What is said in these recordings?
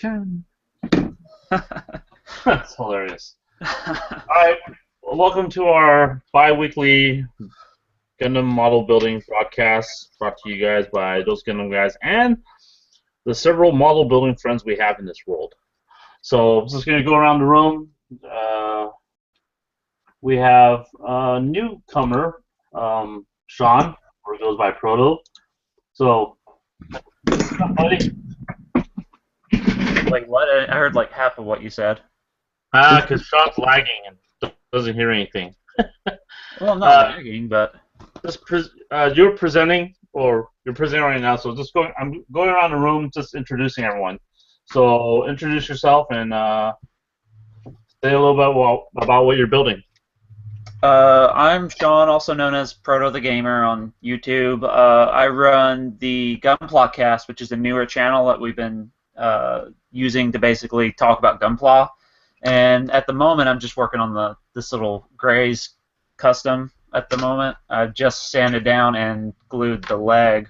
10. That's hilarious. Alright, welcome to our bi-weekly Gundam model building broadcast brought to you guys by those Gundam guys and the several model building friends we have in this world. So I'm just going to go around the room. We have a newcomer, Sean, who goes by Proto. So, what's up, buddy? Like what? I heard like half of what you said. Because Sean's lagging and doesn't hear anything. Well, I'm not lagging, but You're presenting, or you're presenting right now. So I'm going around the room, just introducing everyone. So introduce yourself and say a little bit about what you're building. I'm Sean, also known as Proto the Gamer on YouTube. I run the Gunpla, which is a newer channel that we've been using to basically talk about Gunpla. And at the moment, I'm just working on this little Grays custom at the moment. I've just sanded down and glued the leg.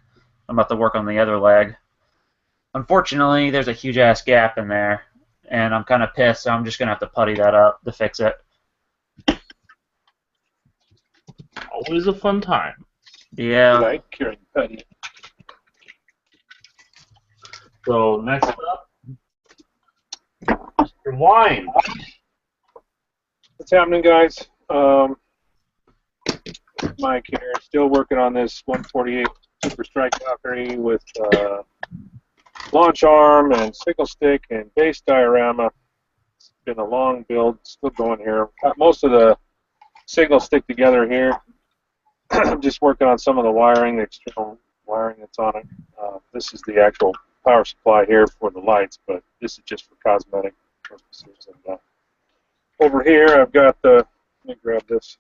I'm about to work on the other leg. Unfortunately, there's a huge-ass gap in there, and I'm kind of pissed, so I'm just going to have to putty that up to fix it. Always a fun time. Yeah. Like curing putty. So next up, Mr. Wine. What's happening, guys? Mike here, still working on this 148 Super Strike Valkyrie with launch arm and signal stick and base diorama. It's been a long build, still going here. Got most of the signal stick together here. I'm just working on some of the wiring, the external wiring that's on it. This is the actual power supply here for the lights, but this is just for cosmetic purposes. And over here, I've got the. Let me grab this.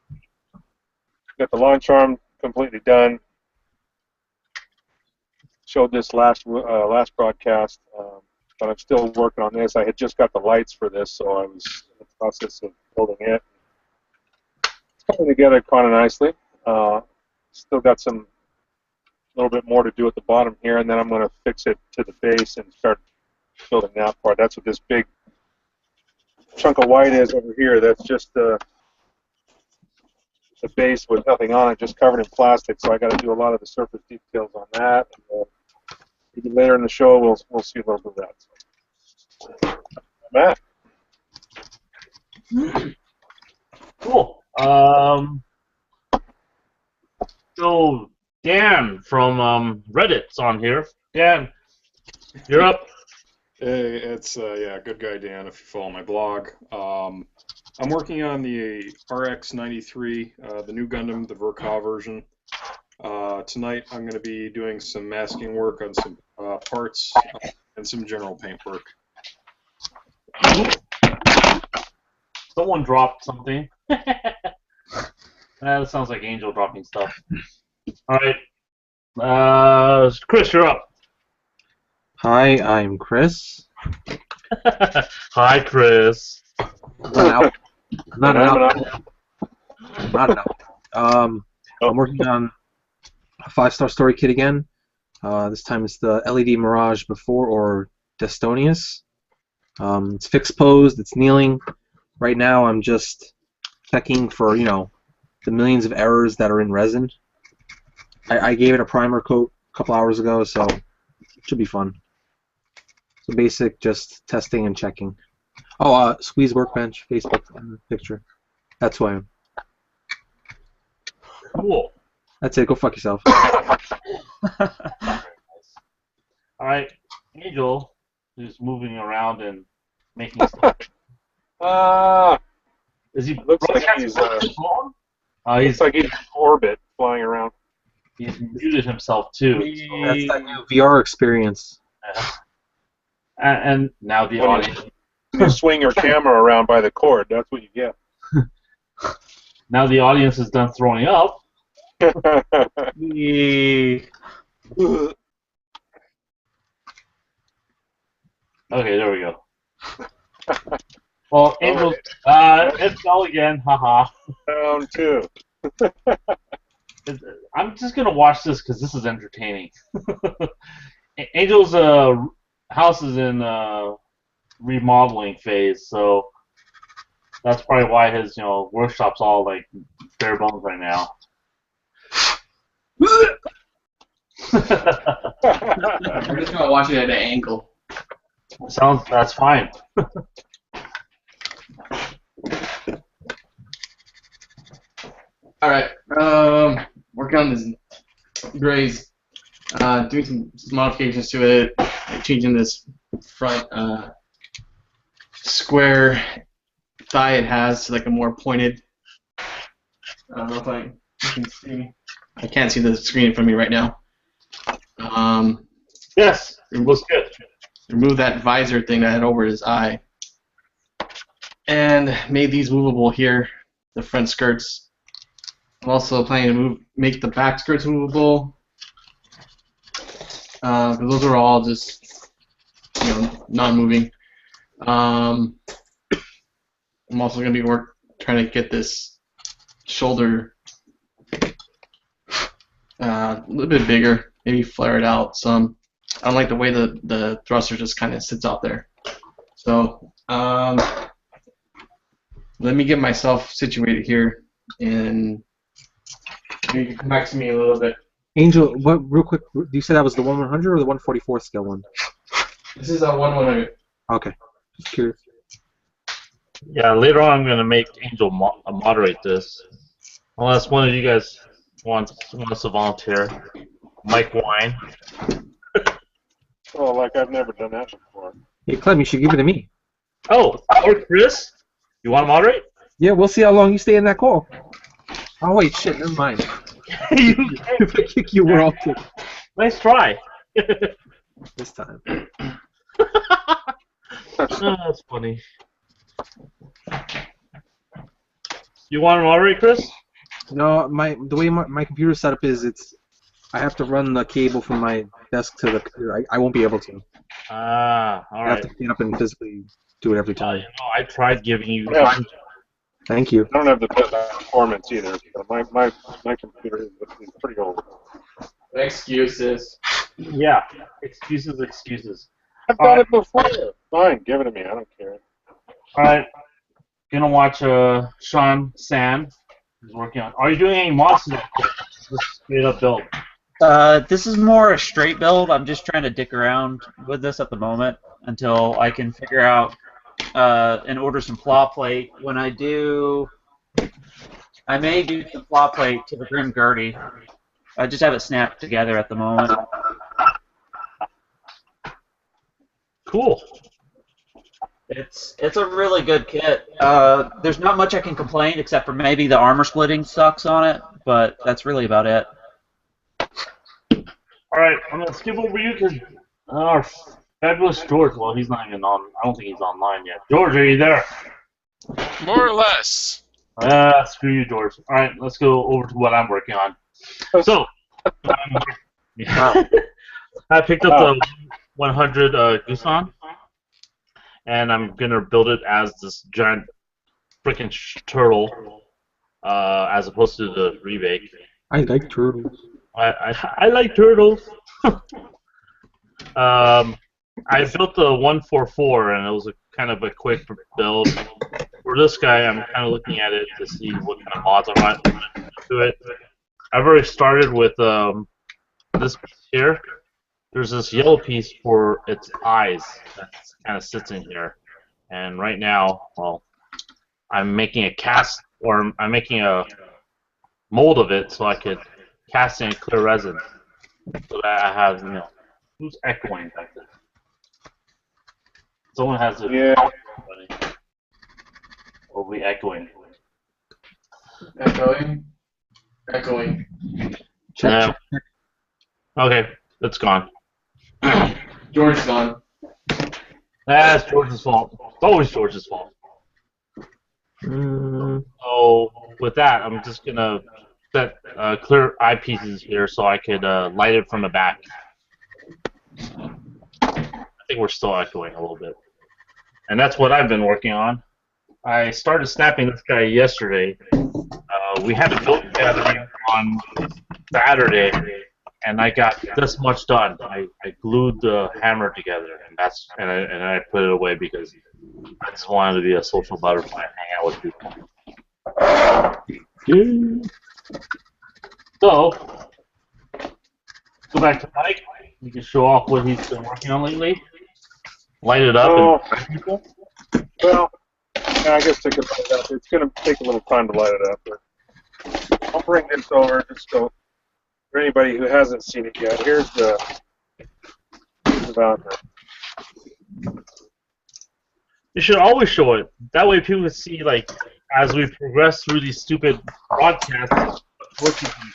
Got the launch arm completely done. Showed this last broadcast, but I'm still working on this. I had just got the lights for this, so I was in the process of building it. It's coming together kind of nicely. Still got a little bit more to do at the bottom here, and then I'm going to fix it to the base and start building that part. That's what this big chunk of white is over here. That's just the base with nothing on it, just covered in plastic. So I got to do a lot of the surface details on that. And, maybe later in the show, we'll see a little bit of that. So, Matt. Cool. So Dan from Reddit's on here. Dan, you're up. Hey, it's yeah, good guy Dan. If you follow my blog, I'm working on the RX-93, the new Gundam, the Verka version. Tonight I'm going to be doing some masking work on some parts and some general paint work. Someone dropped something. That sounds like Angel dropping stuff. All right, Chris, you're up. Hi, I'm Chris. Hi, Chris. Not out. I'm working on a 5-star story kit again. This time it's the LED Mirage before, or Destonius. It's fixed posed. It's kneeling. Right now I'm just checking for, the millions of errors that are in resin. I gave it a primer coat a couple hours ago, so it should be fun. So basic, just testing and checking. Oh, Squeeze Workbench, Facebook picture. That's who I am. Cool. That's it. Go fuck yourself. All right, Angel is moving around and making stuff. Is he? Looks like he's looks like he's in orbit, flying around. He's muted himself too. That's that new VR experience. And now the audience. You swing your camera around by the cord. That's what you get. Now the audience is done throwing up. Yeah. Okay, there we go. Well, Angel, it's all again, haha. Round 2. I'm just gonna watch this because this is entertaining. Angel's house is in remodeling phase, so that's probably why his workshop's all like bare bones right now. I'm just gonna watch it at an angle. That's fine. All right. Working on this Grays. Doing some modifications to it, like changing this front square thigh it has to like a more pointed. I don't know if you can see. I can't see the screen in front of me right now. Yes, it looks good. Remove that visor thing that had over his eye, and made these movable here, the front skirts. I'm also planning to make the back skirts movable. Those are all just, non-moving. I'm also going to be trying to get this shoulder a little bit bigger, maybe flare it out some. I don't like the way the thruster just kind of sits out there. So let me get myself situated here, and you can come back to me a little bit. Angel, what? Real quick, you said that was the 1/100 or the 1/44 scale one? This is a 1/100. Okay, just curious. Yeah, later on I'm gonna make Angel moderate this, unless one of you guys wants to volunteer. Mike Wine. Oh, like I've never done that before. Hey, Clem, you should give it to me. Oh, or Chris, you want to moderate? Yeah, we'll see how long you stay in that call. Oh wait, shit, never mind. If I kick you, we're all kicked. Nice try. This time. Oh, that's funny. You want to moderate, Chris? No, the way my computer setup is, I have to run the cable from my desk to the computer. I won't be able to. Ah, all I right. have to stand up and physically do it every time. I tried giving you. Yeah. Thank you. I don't have the best performance either. So my computer is pretty old. Excuses. Yeah, excuses. I've done it before. Fine, give it to me. I don't care. All right, gonna watch Sean Sand. He's working on. Are you doing any mods today? Just straight up build. This is more a straight build. I'm just trying to dick around with this at the moment until I can figure out and order some flaw plate. When I do, I may do some flaw plate to the Grim Gertie. I just have it snapped together at the moment. Cool. It's a really good kit. There's not much I can complain except for maybe the armor splitting sucks on it, but that's really about it. All right, I'm gonna skip over you because our fabulous George. Well, he's not even on. I don't think he's online yet. George, are you there? More or less. Screw you, George. All right, let's go over to what I'm working on. So, I picked up the 100 Gusan, and I'm gonna build it as this giant freaking turtle, as opposed to the remake. I like turtles. I like turtles. I built the 144, and it was kind of a quick build. For this guy, I'm kind of looking at it to see what kind of mods I want to it. I've already started with this piece here. There's this yellow piece for its eyes that kind of sits in here. And right now, well, I'm making a cast, or I'm making a mold of it so I could cast in clear resin. So that I have, who's echoing back there? Someone has a... Yeah. Will be echoing. Echoing. Check. Okay, it's gone. George's gone. That's George's fault. It's always George's fault. So with that, I'm just gonna set clear eyepieces here so I could light it from the back. I think we're still echoing a little bit, and that's what I've been working on. I started snapping this guy yesterday. We had a build gathering on Saturday, and I got this much done. I glued the hammer together, and I put it away because I just wanted to be a social butterfly and hang out with people. So, go back to Mike. You can show off what he's been working on lately. Light it up and people. Well, yeah, I guess take it up. It's going to take a little time to light it up, but I'll bring this over just so for anybody who hasn't seen it yet. Here's the banter. You should always show it. That way people can see, like, as we progress through these stupid broadcasts, what you can.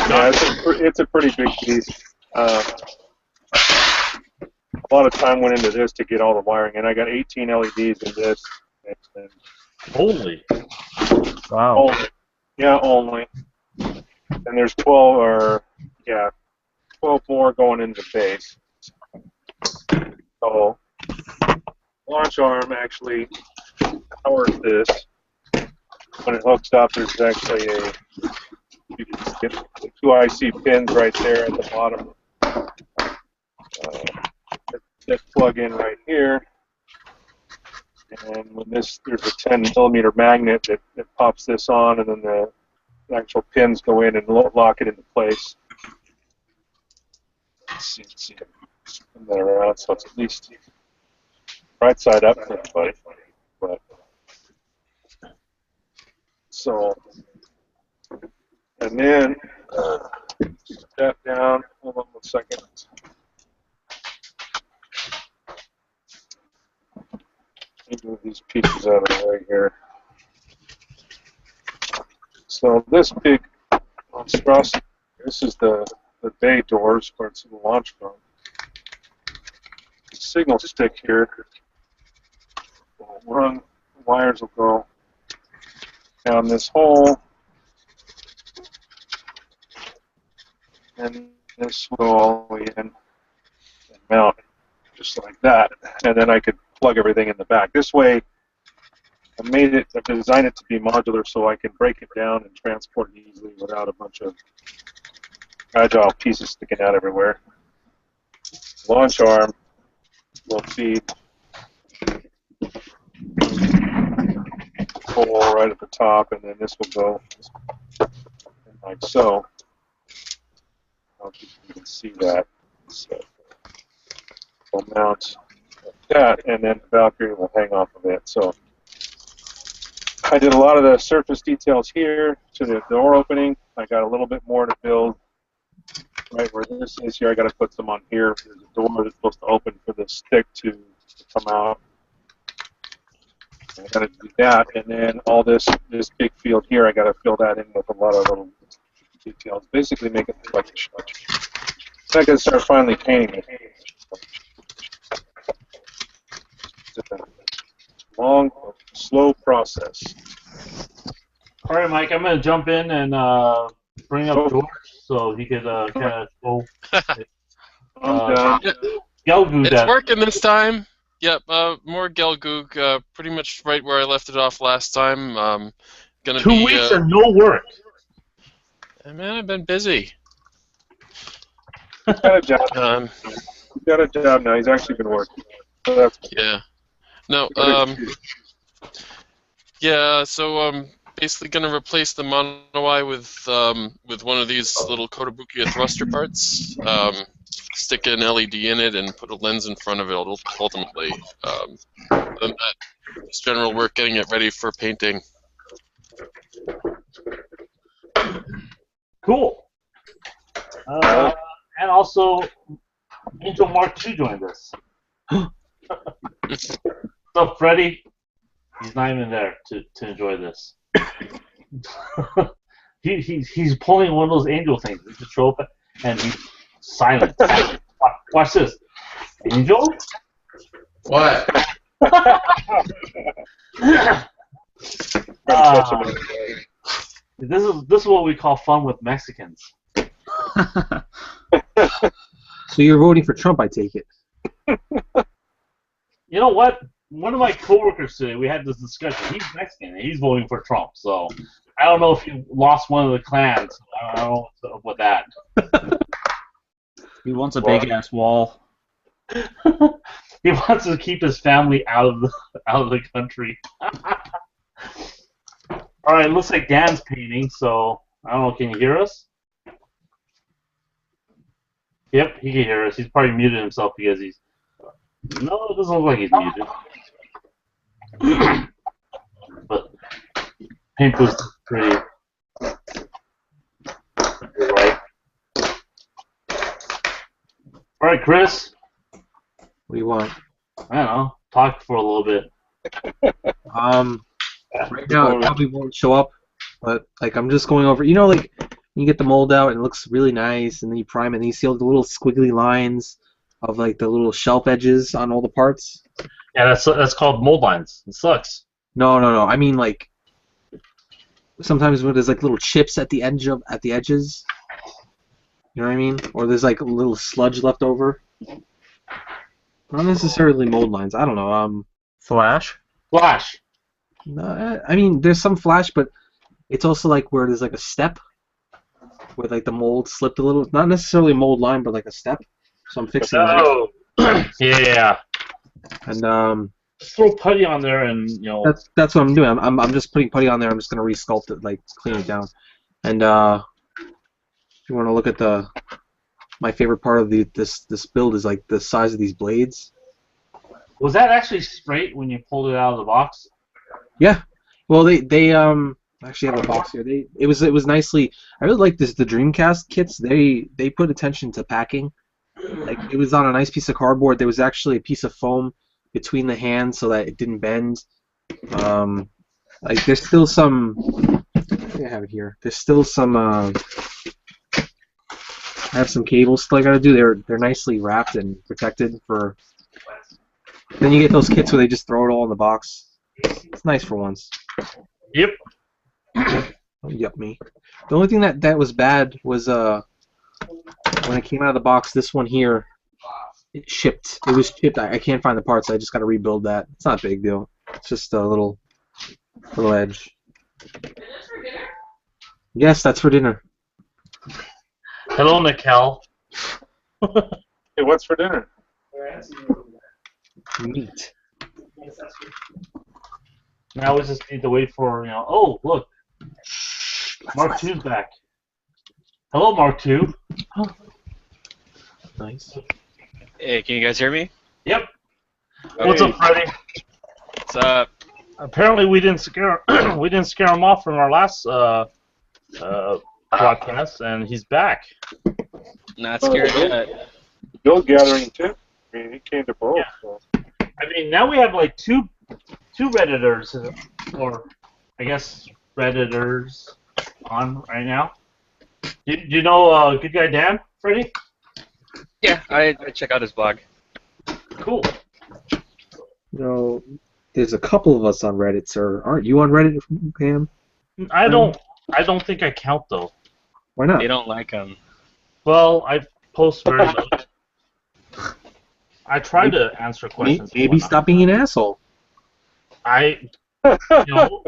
Yeah, it's a pretty big piece. A lot of time went into this to get all the wiring, and I got 18 LEDs in this. And Holy. Wow. only. Yeah, only. And there's 12 more going into base. So, launch arm actually powers this. When it hooks up, there's actually you can get the 2 IC pins right there at the bottom. That plug in right here. And when there's a 10mm magnet that pops this on, and then the actual pins go in and lock it into place. Let's see, spin that around so it's at least right side up for everybody. But so, and then step down. Hold on 1 second. Let me move these pieces out of the way here. So this big monstrosity, this is the bay doors where it's going to launch from. The signal stick here will run, the wires will go down this hole, and this will go all the way in and mount just like that. And then I could plug everything in the back. This way, I've designed it to be modular so I can break it down and transport it easily without a bunch of agile pieces sticking out everywhere. Launch arm will feed hole right at the top, and then this will go like so. I don't know if you can see that. So we'll mount like that, and then the Valkyrie will hang off of it. So I did a lot of the surface details here to the door opening. I got a little bit more to build right where this is here. I got to put some on here. There's a door that's supposed to open for the stick to come out. I got to do that, and then all this big field here, I got to fill that in with a lot of little details. Basically, make it look like a shot. Then I got to start finally painting it. It's a long, slow process. All right, Mike, I'm going to jump in and bring up George so he could kind of go. It's working this time. Yep, more Gelgoog, pretty much right where I left it off last time. Gonna 2 weeks of no work. Man, I've been busy. He's got a job. He's got a job now. He's actually been working. So that's good. Yeah. No. Yeah. So basically gonna replace the mono-eye with one of these little Kotobukiya thruster parts. Stick an LED in it and put a lens in front of it ultimately. Then just general work getting it ready for painting. Cool. And also, Angel Mark II joined us. What's up, Freddy? He's not even there to enjoy this. He's pulling one of those angel things. We just show up and he's silent. Watch this. Angel? What? This is what we call fun with Mexicans. So you're voting for Trump, I take it. You know what? One of my coworkers today, we had this discussion. He's Mexican and he's voting for Trump. So I don't know if he lost one of the clans. I don't know what's up with that. He wants a big ass wall. He wants to keep his family out of the country. All right, looks like Dan's painting. So I don't know. Can you hear us? Yep, he can hear us. He's probably muted himself because he's. No, it doesn't look like he's muted. But paint was pretty. Right. All right, Chris. What do you want? I don't know. Talk for a little bit. Right now it probably won't show up, but like I'm just going over. You know, like you get the mold out and it looks really nice, and then you prime it, and you see all the little squiggly lines of like the little shelf edges on all the parts. Yeah, that's called mold lines. It sucks. No. I mean like sometimes when there's like little chips at the edges. You know what I mean? Or there's like a little sludge left over. Not necessarily mold lines. I don't know. Flash. Flash. No, I mean there's some flash, but it's also like where there's like a step where like the mold slipped a little. Not necessarily a mold line, but like a step. So I'm fixing that. Oh, yeah. And Just throw putty on there, and you know. that's what I'm doing. I'm just putting putty on there. I'm just gonna resculpt it, like clean it down. And if you want to look at my favorite part of this build is like the size of these blades. Was that actually straight when you pulled it out of the box? Yeah. Well, they actually have a box here. It was nicely. I really like the Dreamcast kits. They put attention to packing. Like it was on a nice piece of cardboard. There was actually a piece of foam between the hands so that it didn't bend. Like there's still some. I think I have it here. There's still some. I have some cables still I gotta do. They're nicely wrapped and protected for. Then you get those kits where they just throw it all in the box. It's nice for once. Yep. Oh, yup me. The only thing that was bad was when it came out of the box. This one here, it shipped. It was shipped. I can't find the parts. I just got to rebuild that. It's not a big deal. It's just a little edge. Yes, that's for dinner. Hello, Nickel. Hey, what's for dinner? Meat. Now we just need to wait for, you know. Oh, look. Mark II's back. Hello, Mark II. Nice. Hey, can you guys hear me? Yep. What's up, Freddy? What's up? Apparently, we didn't scare him off from our last broadcast, and he's back. Not scared yet. Build gathering too. I mean, he came to both. Yeah. So. I mean, now we have like two Redditors, or I guess Redditors on right now. Do you know Good Guy Dan, Freddy? Yeah, I check out his blog. Cool. No, there's a couple of us on Reddit, sir. Aren't you on Reddit, Pam? I don't think I count though. Why not? They don't like him. Well, I post very little. I try to answer questions. Maybe stop being an asshole. You know,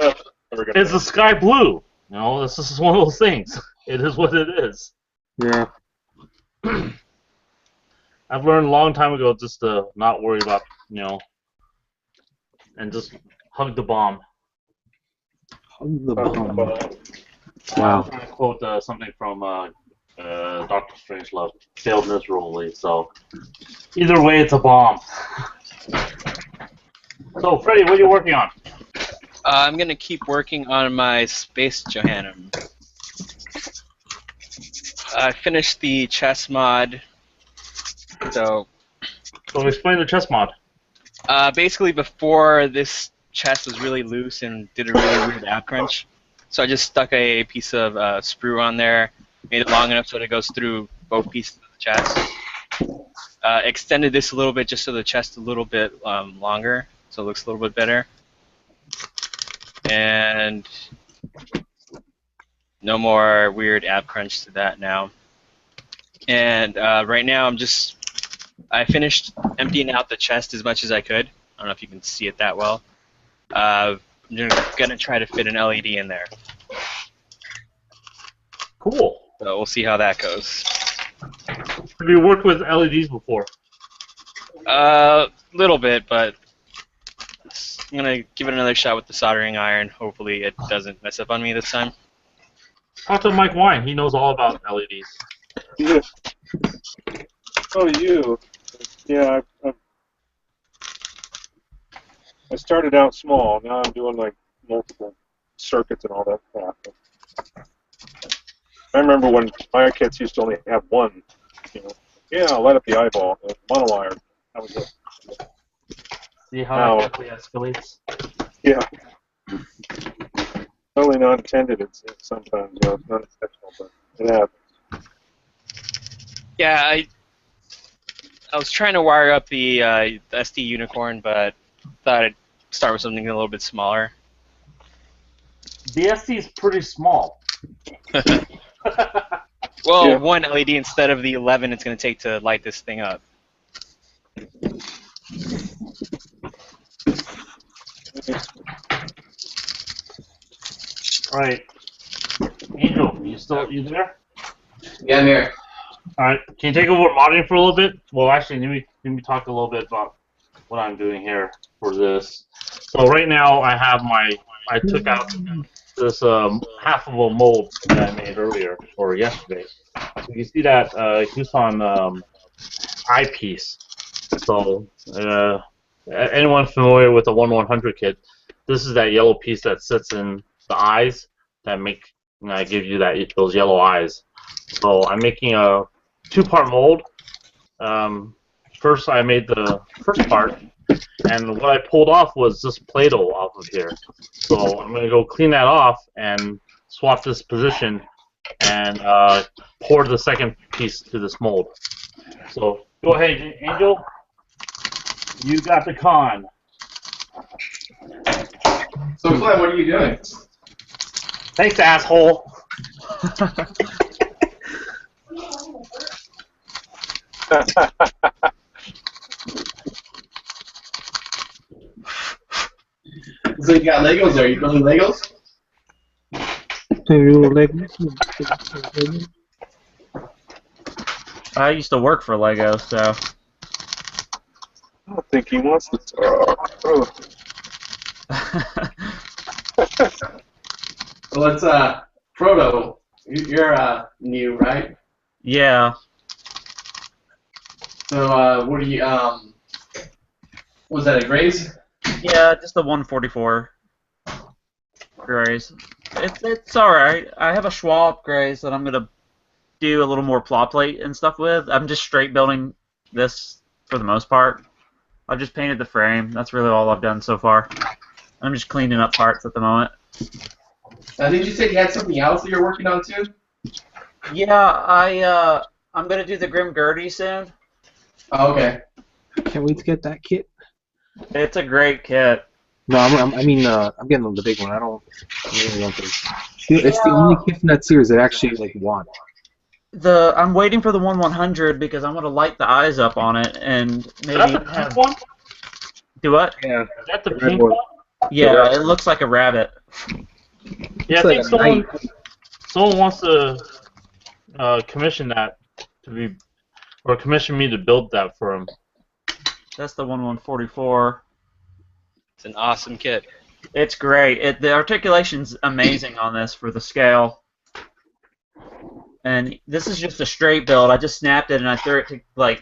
is the sky blue? You know, this is one of those things. It is what it is. Yeah. I've learned a long time ago just to not worry about, you know, and just hug the bomb. Hug the bomb. Wow. I'm trying to quote something from Dr. Strangelove. Failed miserably, so either way, it's a bomb. So, Freddy, what are you working on? I'm gonna keep working on my Space Johannum. I finished the chess mod, so explain the chess mod. basically before this chest was really loose and did a really weird ab crunch, so I just stuck a piece of sprue on there, made it long enough so that it goes through both pieces of the chest. Extended this a little bit just so the chest a little bit longer, so it looks a little bit better. And no more weird ab crunch to that now. And right now I finished emptying out the chest as much as I could. I don't know if you can see it that well. I'm gonna try to fit an LED in there. Cool. So we'll see how that goes. Have you worked with LEDs before? Little bit, but I'm gonna give it another shot with the soldering iron. Hopefully, it doesn't mess up on me this time. Talk to Mike Wine. He knows all about LEDs. Yeah. Oh, you. Yeah, I started out small. Now I'm doing like multiple circuits and all that crap. I remember when my kits used to only have one. You know, yeah, I'll light up the eyeball, the monowire. That was it. See how Now, that quickly escalates? yeah. Totally not intended. It's sometimes, you know, it's not intentional, but it happens. Yeah, I was trying to wire up the SD Unicorn, but thought I'd start with something a little bit smaller. The SD is pretty small. Well, Yeah. one LED instead of the 11 it's going to take to light this thing up. All right, Angel, you there? Yeah, I'm here. All right, can you take over modding for a little bit? Well, actually, let me talk a little bit about what I'm doing here for this. So right now, I took out this half of a mold that I made earlier or yesterday. So you see that Huson eyepiece. So anyone familiar with the 1/100 kit? This is that yellow piece that sits in the eyes that give you those yellow eyes. So I'm making a 2-part mold. First, I made the first part, and what I pulled off was this Play-Doh off of here. So I'm going to go clean that off and swap this position and pour the second piece to this mold. So go ahead, Angel. You got the con. So, Clem, what are you doing? Thanks, asshole. So you got Legos there. You building Legos? I used to work for Lego, so. I don't think he wants to talk. Oh. Well, it's Proto. You're new, right? Yeah. So what do you was that a Grace? Yeah, just the 144 grays. It's alright. I have a Schwab grays that I'm gonna do a little more plot plate and stuff with. I'm just straight building this for the most part. I've just painted the frame. That's really all I've done so far. I'm just cleaning up parts at the moment. Did you say you had something else that you're working on too? Yeah, I'm gonna do the Grim Gertie soon. Oh, okay. Can't wait to get that kit. It's a great kit. No, I'm getting the big one. I don't really want this. It's the only kit from that series that I actually want. I'm waiting for the 1/100 because I'm gonna light the eyes up on it and maybe Is that the pink one? Do what? Yeah. Is that the The red pink one. one? Yeah, it looks like a rabbit. Yeah, I think It's like someone wants to commission that to be, or commission me to build that for him. That's the 1/144. It's an awesome kit. It's great. The articulation's amazing on this for the scale. And this is just a straight build. I just snapped it and I threw it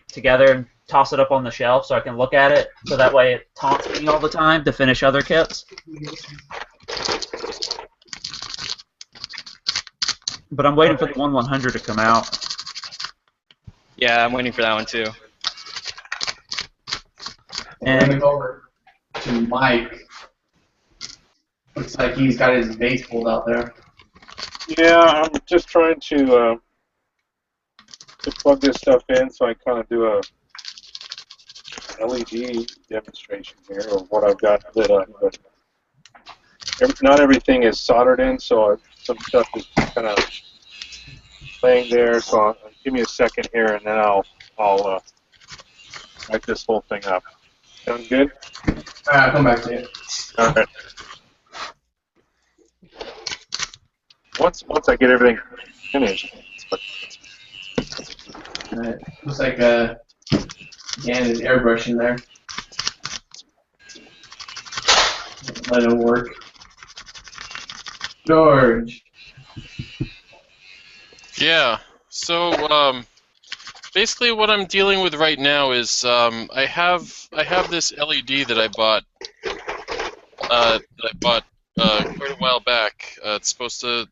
together and toss it up on the shelf so I can look at it. So that way it taunts me all the time to finish other kits. But I'm waiting for the 1/100 to come out. Yeah, I'm waiting for that one too. And I'm gonna go over to Mike. Looks like he's got his base pulled out there. Yeah, I'm just trying to plug this stuff in so I kind of do a LED demonstration here of what I've got lit up. But not everything is soldered in, so some stuff is kind of laying there. So give me a second here, and then I'll light this whole thing up. Sound good? Alright, I'll come back to you. All right. Once I get everything finished. Looks like Dan is airbrushing there. Let it work. George. Yeah. So basically, what I'm dealing with right now is I have this LED that I bought quite a while back. It's supposed to.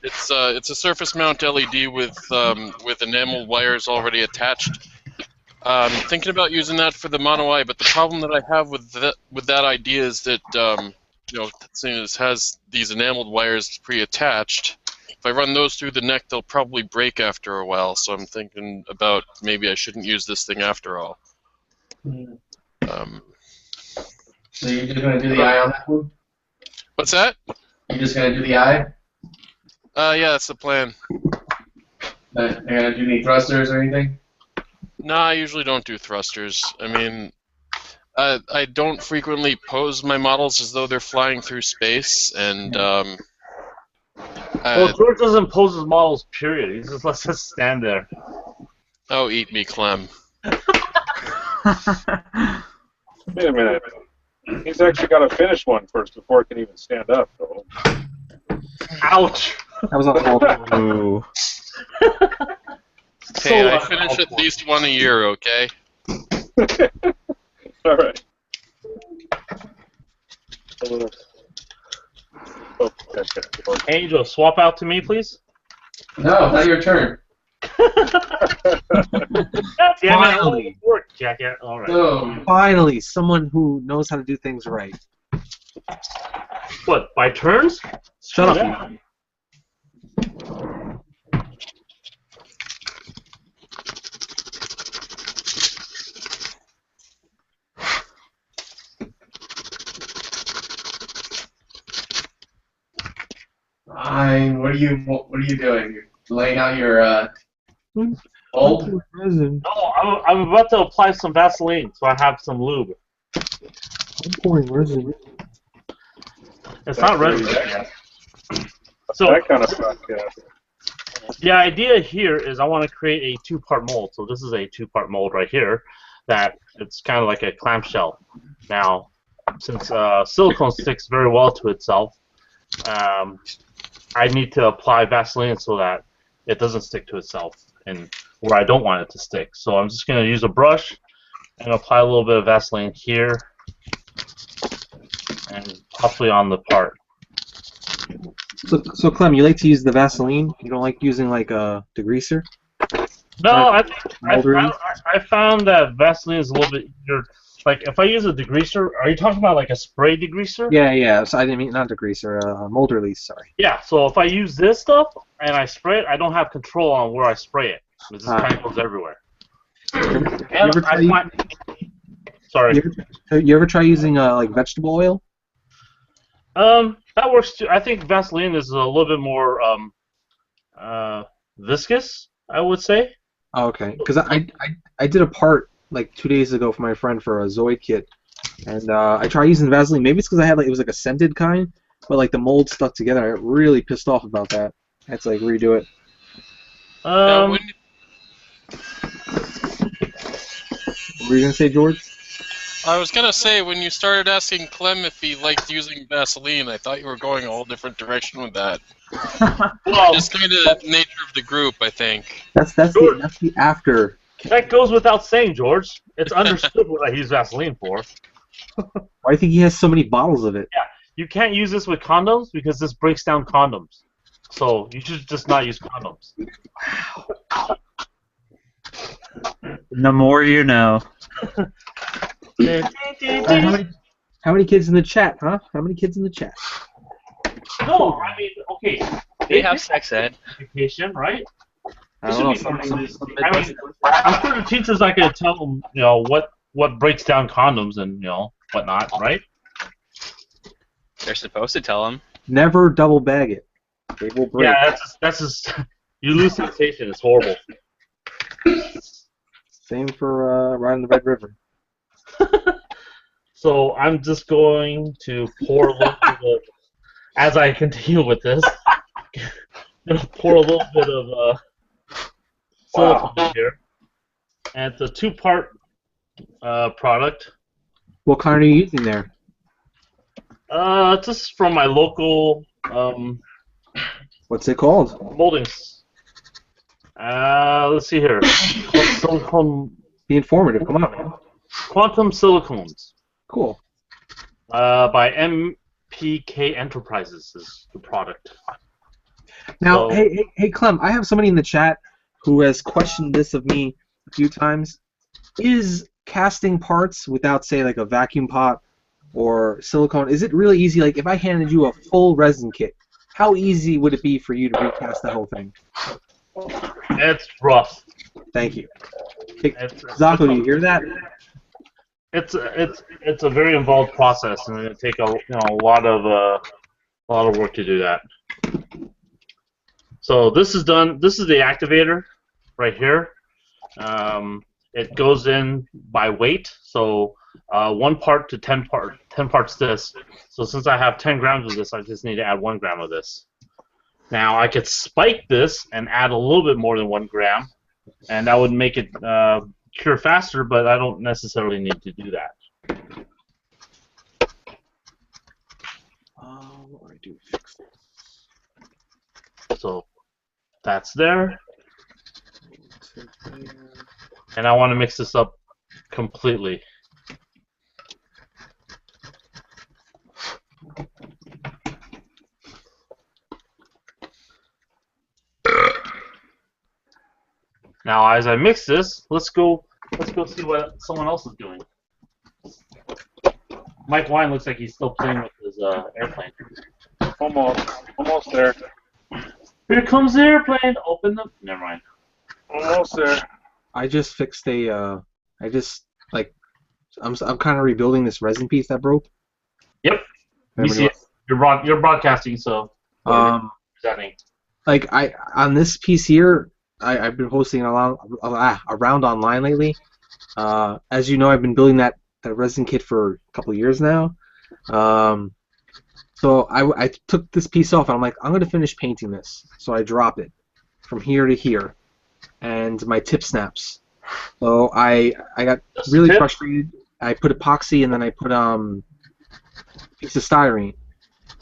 It's a surface mount LED with enamel wires already attached. Thinking about using that for the mono eye, but the problem that I have with that idea is that seeing as it has these enameled wires pre-attached, if I run those through the neck, they'll probably break after a while. So I'm thinking about maybe I shouldn't use this thing after all. So you're just gonna do the eye on that one? What's that? You're just gonna do the eye? Yeah, that's the plan. You're gonna do any thrusters or anything? No, I usually don't do thrusters. I mean, I don't frequently pose my models as though they're flying through space, and Well, George doesn't pose his models, period. He just lets us stand there. oh, eat me, Clem. Wait a minute. He's actually got to finish one first before it can even stand up, though. Ouch! That was on hold. Ooh. Hey, I finish at least one a year, okay? All right. Oh, okay. Angel, swap out to me, please. No, not your turn. Finally. Work, jacket. All right. No. Finally, someone who knows how to do things right. What, by turns? Shut up. Yeah. Fine. What are you doing? You're laying out your mold? Resin. No, I'm about to apply some Vaseline, so I have some lube. I'm pouring resin. It's not ready yet. So That kind of podcast. the idea here is I want to create a two-part mold. So this is a two-part mold right here. That it's kind of like a clamshell. Now, since silicone sticks very well to itself, I need to apply Vaseline so that it doesn't stick to itself and where I don't want it to stick. So I'm just going to use a brush and apply a little bit of Vaseline here and possibly on the part. So Clem, you like to use the Vaseline? You don't like using like a degreaser? No, Moldering? I found that Vaseline is a little bit easier. Like if I use a degreaser, are you talking about like a spray degreaser? Yeah. So I didn't mean not degreaser, mold release. Sorry. Yeah. So if I use this stuff and I spray it, I don't have control on where I spray it. It just kind of goes everywhere. Sorry. You ever try using like vegetable oil? That works too. I think Vaseline is a little bit more viscous, I would say. Oh, okay. Because I did a part like 2 days ago for my friend for a Zoid kit, and I tried using Vaseline. Maybe it's because I had like it was like a scented kind, but like the mold stuck together. I got really pissed off about that. I had to like redo it. Now, What were you gonna say, George? I was gonna say, when you started asking Clem if he liked using Vaseline, I thought you were going a whole different direction with that. Well, Just kind of nature of the group, I think. That's the after. that goes without saying, George. It's understood what I use Vaseline for. Why do you think he has so many bottles of it? You can't use this with condoms because this breaks down condoms. So you should just not use condoms. The more you know. How many kids in the chat, huh? How many kids in the chat? No, I mean, okay. They have sex ed. Education, right? I There don't know. should be something. I mean, I'm sure the teacher's not going to tell them, what breaks down condoms and whatnot, right? They're supposed to tell them. Never double bag it. They will break. Yeah, that's just you lose sensation. It's horrible. Same for riding the Red River. So I'm just going to pour a little bit of, as I continue with this, pour a little bit of silicone here, and it's a two-part product. What kind are you using there? This is from my local What's it called? moldings. Let's see here. Silicone, Be informative. Come on, man. Quantum Silicones. Cool. By MPK Enterprises is the product. Now, So- hey, Clem. I have somebody in the chat who has questioned this of me a few times. Is casting parts without, say, like a vacuum pot or silicone, is it really easy? Like, if I handed you a full resin kit, how easy would it be for you to recast the whole thing? It's rough. Thank you. Hey, It's, Zako, do you hear that? it's a very involved process, and it take a lot of work to do that. So this is done. This is the activator right here. It goes in by weight, so 1 part to 10 parts this. So since I have 10 grams of this, I just need to add 1 gram of this. Now I could spike this and add a little bit more than 1 gram, and that would make it cure faster, but I don't necessarily need to do that. What do I do? Fix this. So that's there. And I want to mix this up completely. Now, as I mix this, let's go see what someone else is doing. Mike Wine looks like he's still playing with his airplane. Almost there. Here comes the airplane. Open the. Never mind. Almost there. I just fixed a. I'm kind of rebuilding this resin piece that broke. Yep. We see it. You're broadcasting, so. Presenting. Like on this piece here, I've been posting around online lately. As you know, I've been building that resin kit for a couple of years now. So I took this piece off, and I'm like, I'm going to finish painting this. So I drop it from here to here, and my tip snaps. So I got really frustrated. I put epoxy, and then I put a piece of styrene.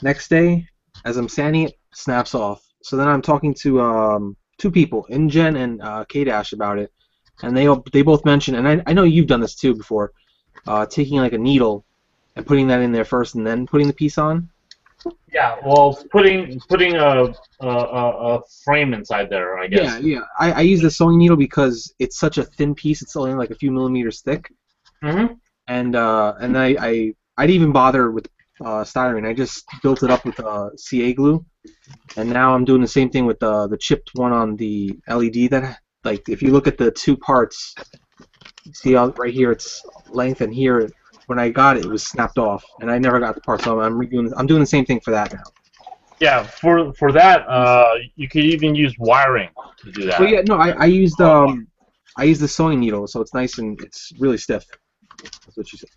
Next day, as I'm sanding it, snaps off. So then I'm talking to 2 people, InGen and K-Dash, about it, and they both mentioned, and I know you've done this too before, taking like a needle and putting that in there first, and then putting the piece on. Yeah, well, putting a frame inside there, I guess. Yeah. I use the sewing needle because it's such a thin piece; it's only like a few millimeters thick. Mm-hmm. And I didn't even bother with styrene. I just built it up with CA glue, and now I'm doing the same thing with the chipped one on the LED. That, like, if you look at the 2 parts, see how right here it's length, and here when I got it, it was snapped off, and I never got the part. So I'm doing the same thing for that now. Yeah, for that, you could even use wiring to do that. Well, yeah, no, I used the sewing needle, so it's nice and it's really stiff. That's what she said.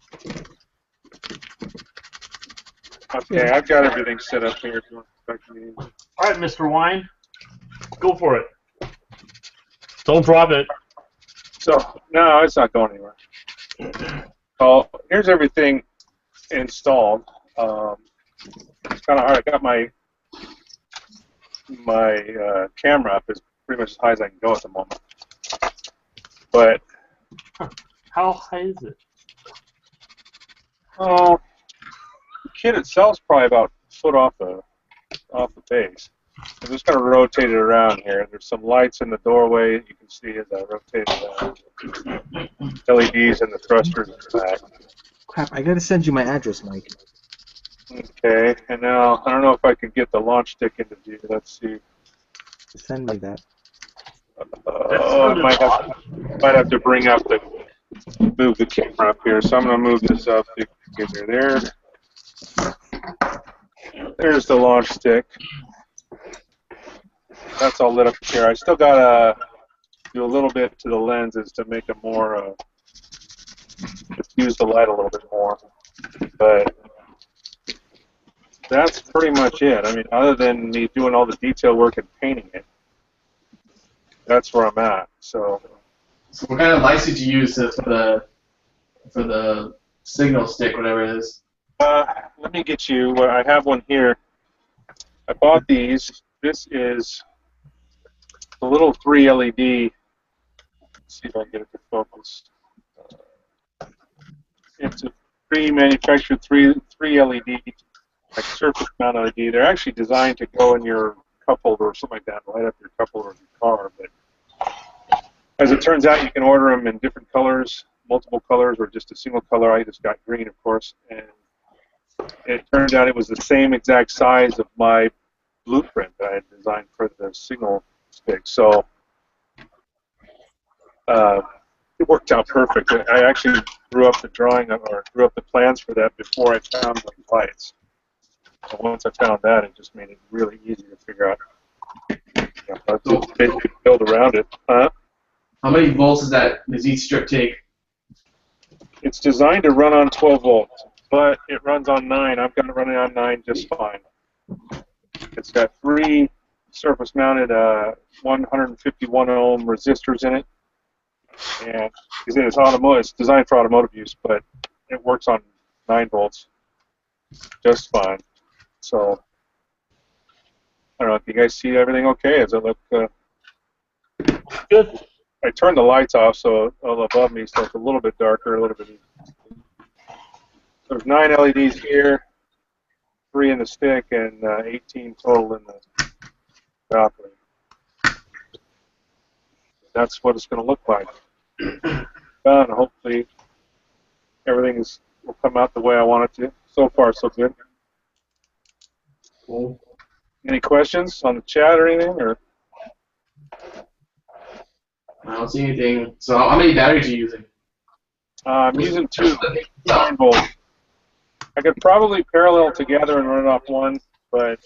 Okay, I've got everything set up here. If you want to back to me. All right, Mr. Wine, go for it. Don't drop it. So, no, it's not going anywhere. So, here's everything installed. It's kind of hard. I got my camera up is pretty much as high as I can go at the moment. But How high is it? oh, the kit itself's probably about a foot off the base. I'm just going to rotate it around here. There's some lights in the doorway you can see as I rotate it around. LEDs in the thrusters in the back. Crap, I gotta send you my address, Mike. Okay, and now I don't know if I can get the launch stick into view. Let's see. Send me that. I might have to move the camera up here. So I'm going to move this up. So you can get there. There's the launch stick. That's all lit up here. I still got to do a little bit to the lenses to make it more, diffuse the light a little bit more. But that's pretty much it. I mean, other than me doing all the detail work and painting it, that's where I'm at. So what kind of lights did you use for the signal stick, whatever it is? let me get you. Well, I have one here. I bought these. This is a little 3 LED. Let's see if I can get it to focus. It's a pre-manufactured 3 LED, like surface mount LED. They're actually designed to go in your cup holder or something like that, light up your cup holder of your car. But as it turns out, you can order them in different colors, multiple colors, or just a single color. I just got green, of course, and it turned out it was the same exact size of my blueprint that I had designed for the signal stick. So it worked out perfect. I actually drew up the drawing or drew up the plans for that before I found the lights. So once I found that, it just made it really easy to figure out. Just basically build around it. How many volts does each strip take? It's designed to run on 12 volts, but it runs on 9. I've got it running on 9 just fine. It's got 3 surface-mounted 151 ohm resistors in it, and it's designed for automotive use, but it works on 9 volts just fine. So I don't know if you guys see everything okay. Does it look Good. I turned the lights off so all above me, so it's a little bit darker, a little bit easier. There's 9 LEDs here, 3 in the stick, and 18 total in the balcony. That's what it's going to look like. Done. Hopefully, everything will come out the way I want it to. So far, so good. Cool. Any questions on the chat or anything? Or I don't see anything. So how many batteries are you using? I'm using 2 9 volt. I could probably parallel together and run it off one, but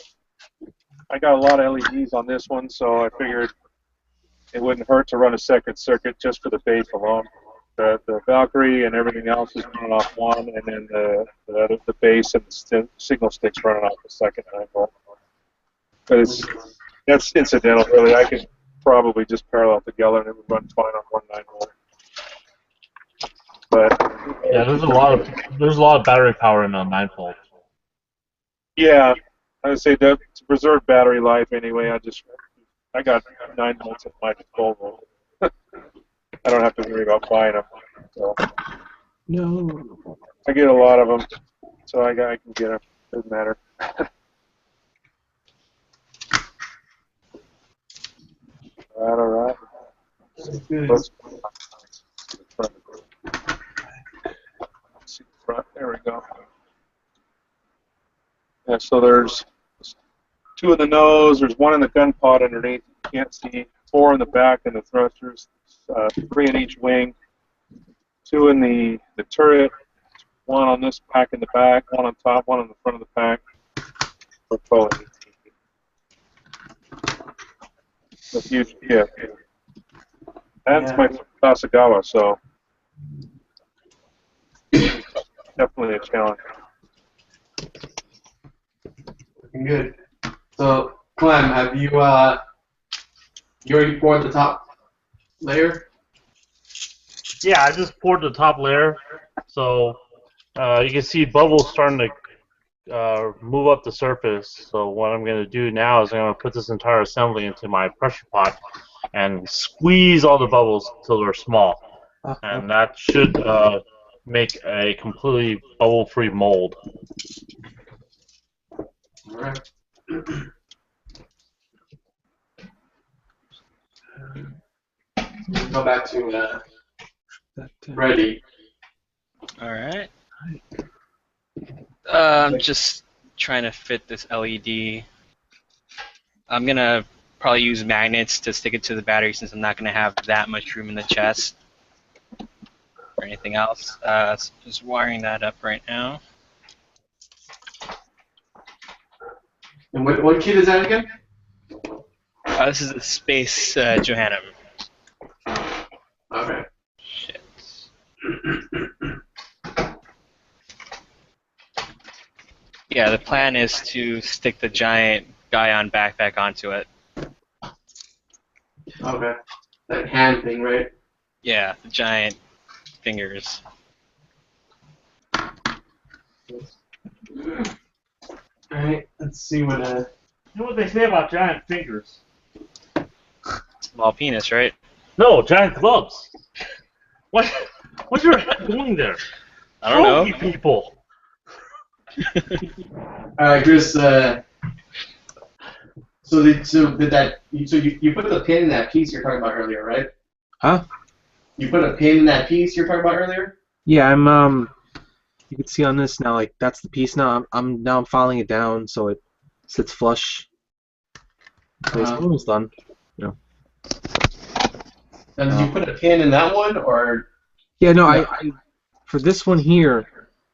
I got a lot of LEDs on this one, so I figured it wouldn't hurt to run a second circuit just for the base alone. The Valkyrie and everything else is running off one, and then the base and the signal sticks running off the second 9 volt. But that's incidental, really. I could probably just parallel together and it would run fine on one 9 volt. But Yeah, there's a lot of battery power in a 9 volt. yeah, I would say that to preserve battery life anyway. I got 9 volts at my disposal. I don't have to worry about buying them. So No. I get a lot of them, so I can get them. Doesn't matter. All right. Let's see the front. There we go. Yeah, so there's 2 in the nose. There's 1 in the gun pod underneath. You can't see. 4 in the back in the thrusters. 3 in each wing. 2 in the turret. 1 on this pack in the back. 1 on top. 1 on the front of the pack. For total 18. A huge yeah. That's my Tasagawa, so definitely a challenge. Looking good. So, Clem, have you already poured the top layer? Yeah, I just poured the top layer, so you can see bubbles starting to move up the surface. So what I'm going to do now is I'm going to put this entire assembly into my pressure pot and squeeze all the bubbles until they're small. And that should make a completely bubble-free mold. All right. Go back to ready. All right. I'm just trying to fit this LED. I'm gonna probably use magnets to stick it to the battery since I'm not gonna have that much room in the chest or anything else. So just wiring that up right now. And what kit is that again? This is a Space Johannum. Okay. Shit. Yeah, the plan is to stick the giant Guion backpack onto it. Okay. That hand thing, right? Yeah, the giant fingers. Alright, let's see what You know what they say about giant fingers? Small penis, right? No, giant gloves. What's your head doing there? I don't know. Show me, people. Alright, Chris, so you put the pin in that piece you're talking about earlier, right? Huh? You put a pin in that piece you're talking about earlier? Yeah, you can see on this now, like that's the piece now. I'm filing it down so it sits flush. So it's almost done. And did you put a pin in that one, or? Yeah, no, I for this one here,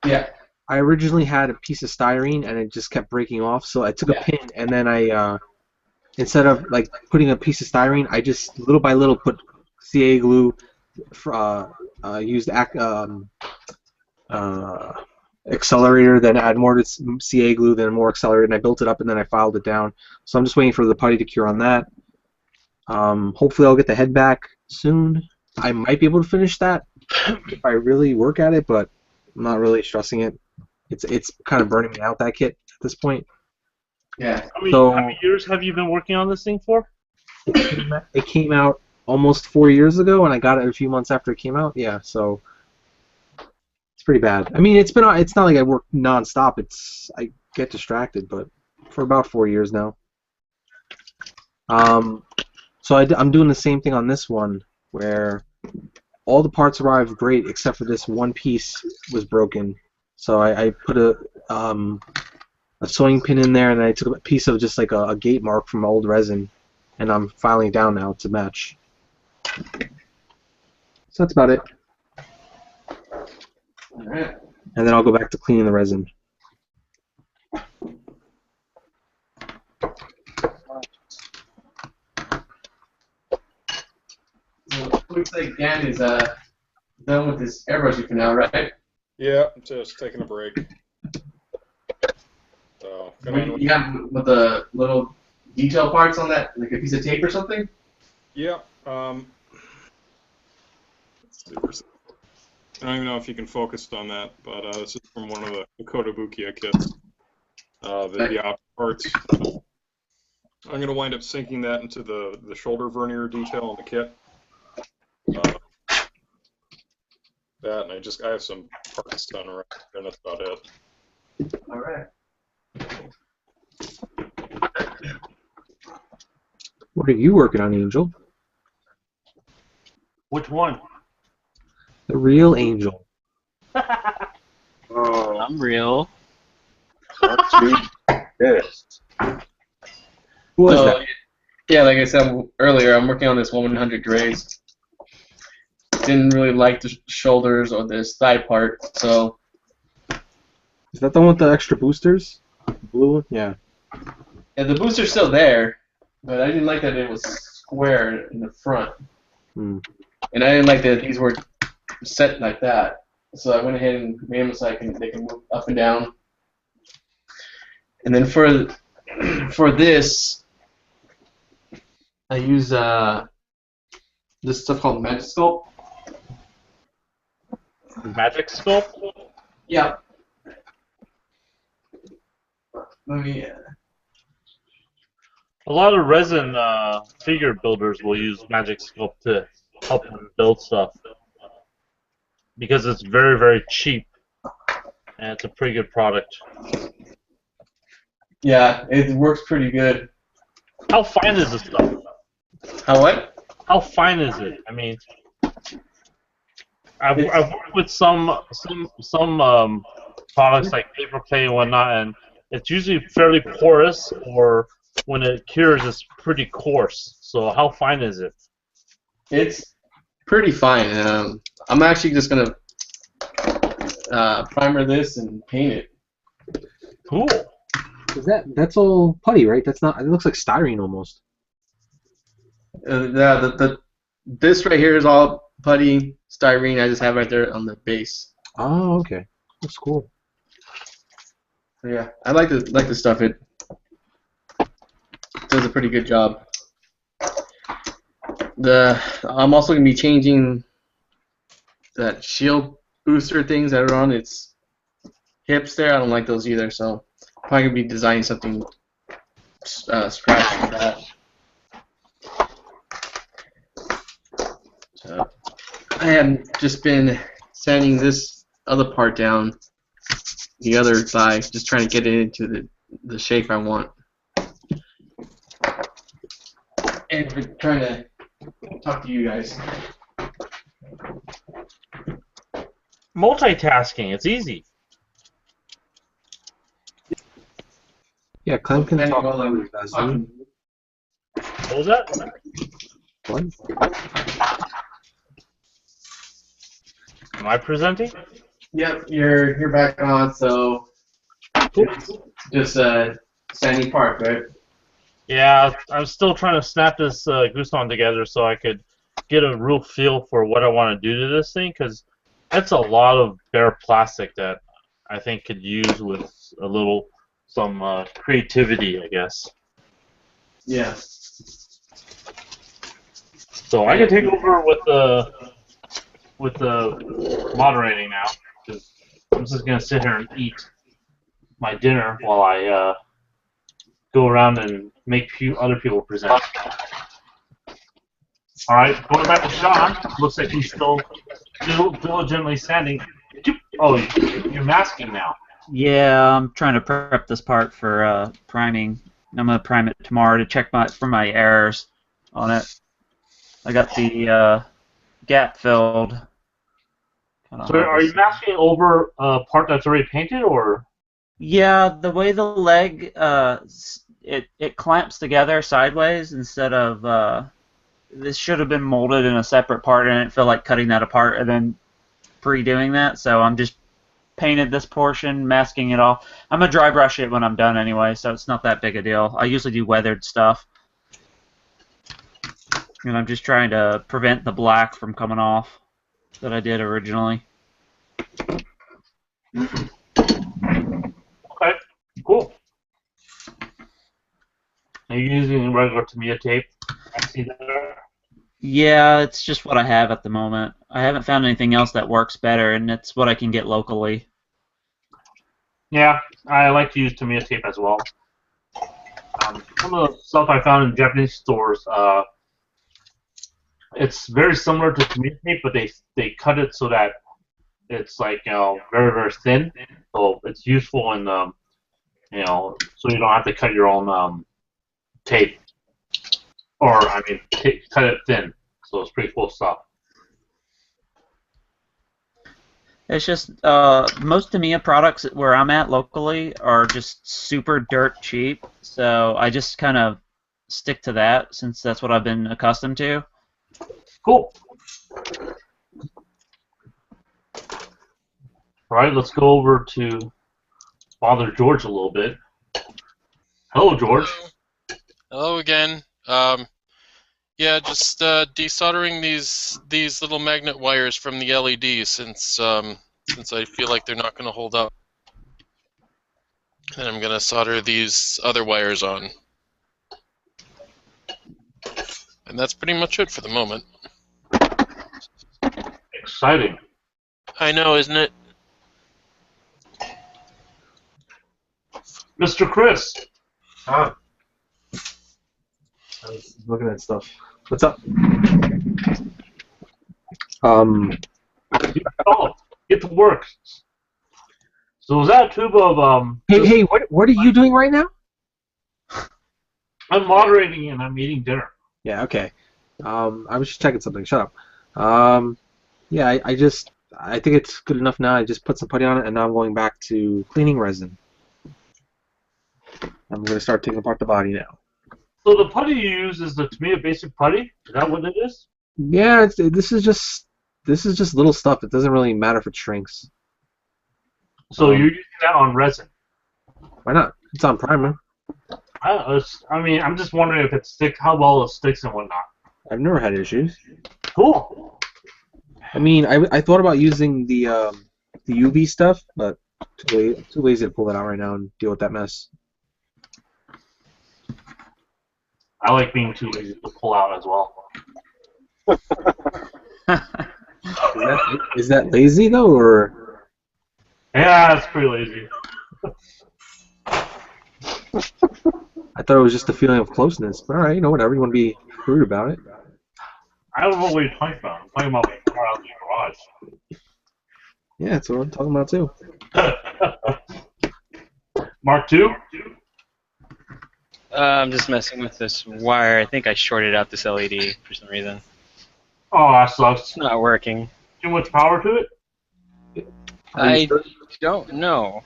Yeah. I originally had a piece of styrene and it just kept breaking off. So I took a pin and then I instead of like putting a piece of styrene, I just little by little put CA glue. Used accelerator, then add more to CA glue, then more accelerator, and I built it up and then I filed it down. So I'm just waiting for the putty to cure on that. Hopefully I'll get the head back soon. I might be able to finish that if I really work at it, but I'm not really stressing it. It's kind of burning me out, that kit, at this point. Yeah. How many years have you been working on this thing for? It came out almost 4 years ago, and I got it a few months after it came out. Yeah, so it's pretty bad. I mean, it's not like I work non-stop. I get distracted, but for about 4 years now. So I'm doing the same thing on this one, where all the parts arrived great except for this one piece was broken. So I put a sewing pin in there, and I took a piece of just like a gate mark from old resin, and I'm filing it down now to match. So that's about it. Alright. And then I'll go back to cleaning the resin. So looks like Dan is done with his airbrushing for now, right? Yeah, I'm just taking a break. So, You got with the little detail parts on that, like a piece of tape or something? Yeah. Let's see, I don't even know if you can focus on that, but this is from one of the Kotobukiya kits. The op parts. I'm going to wind up sinking that into the shoulder vernier detail on the kit. That, and I have some parts done around there, and that's about it. All right. What are you working on, Angel? Which one? The real Angel. Oh, I'm real. yes. Who was So, that? yeah, like I said earlier, I'm working on this 100 grays. Didn't really like the shoulders or this thigh part, so. Is that the one with the extra boosters? Blue one? Yeah. Yeah, the booster's still there, but I didn't like that it was square in the front. Hmm. And I didn't like that these were set like that. So I went ahead and made them so they can move up and down. And then for this, I use this stuff called Magic Sculpt. Magic sculpt? Yeah. Let me. A lot of resin figure builders will use Magic Sculpt to help them build stuff because it's very, very cheap and it's a pretty good product. Yeah, it works pretty good. How fine is this stuff? How what? How fine is it? I mean, I've worked with some products like paper clay and whatnot, and it's usually fairly porous, or when it cures, it's pretty coarse. So how fine is it? It's pretty fine. I'm actually just gonna primer this and paint it. Cool. That's all putty, right? That's not. It looks like styrene almost. This right here is all putty styrene. I just have right there on the base. Oh, okay. That's cool. So yeah, I like the stuff. It does a pretty good job. I'm also gonna be changing that shield booster things that are on its hips there. I don't like those either, so probably gonna be designing something scratch for that. So I have just been sanding this other part down, the other thigh, just trying to get it into the shape I want. And we're trying to talk to you guys. Multitasking, it's easy. Yeah, Clem can Depending talk on about the- it, Vaseline. What was that? What? Am I presenting? Yep, you're back on. So just sanding part, right? Yeah, I'm still trying to snap this Guston together so I could get a real feel for what I want to do to this thing, because that's a lot of bare plastic that I think could use with some creativity, I guess. Yeah. So I can take over with the moderating now, because I'm just gonna sit here and eat my dinner while I go around and make other people present. All right, going back to Sean. Looks like he's still diligently sanding. Oh, you're masking now. Yeah, I'm trying to prep this part for priming. I'm gonna prime it tomorrow to check for my errors on it. I got the gap filled. So are you masking over a part that's already painted, or? Yeah, the way the leg it clamps together sideways instead of this should have been molded in a separate part, and it felt like cutting that apart and then pre-doing that. So I'm just painted this portion, masking it off. I'm gonna dry brush it when I'm done anyway, so it's not that big a deal. I usually do weathered stuff, and I'm just trying to prevent the black from coming off that I did originally. Okay, cool. Are you using regular Tamiya tape? I see there. Yeah, it's just what I have at the moment. I haven't found anything else that works better, and it's what I can get locally. Yeah, I like to use Tamiya tape as well. Some of the stuff I found in Japanese stores, it's very similar to Tamiya tape, but they cut it so that it's like very very thin, so it's useful in so you don't have to cut your own tape, or I mean cut it thin, so it's pretty cool stuff. It's just most Tamiya products where I'm at locally are just super dirt cheap, so I just kind of stick to that since that's what I've been accustomed to. Cool. All right, let's go over to Father George a little bit. Hello, George. Hello again. Yeah, just desoldering these little magnet wires from the LED since I feel like they're not going to hold up. And I'm going to solder these other wires on. And that's pretty much it for the moment. Exciting. I know, isn't it? Mr. Chris. Ah. I was looking at stuff. What's up? Get to work. So is that a tube of Hey, what are you doing right now? I'm moderating and I'm eating dinner. Yeah, okay. I was just checking something. Shut up. Yeah, I think it's good enough now. I just put some putty on it, and now I'm going back to cleaning resin. I'm going to start taking apart the body now. So the putty you use is the Tamiya basic putty? Is that what it is? Yeah, this is just little stuff. It doesn't really matter if it shrinks. So you're using that on resin? Why not? It's on primer. I mean, I'm just wondering if it sticks, how well it sticks and whatnot. I've never had issues. Cool. I mean, I thought about using the UV stuff, but too lazy to pull it out right now and deal with that mess. I like being too lazy to pull out as well. Is that lazy though, or? Yeah, it's pretty lazy. I thought it was just a feeling of closeness. But all right, whatever. You want to be rude about it. I don't know what you're talking about. I'm talking about my car out in the garage. Yeah, that's what I'm talking about too. Mark II? I'm just messing with this wire. I think I shorted out this LED for some reason. Oh, that sucks. It's not working. Too much power to it? I don't know.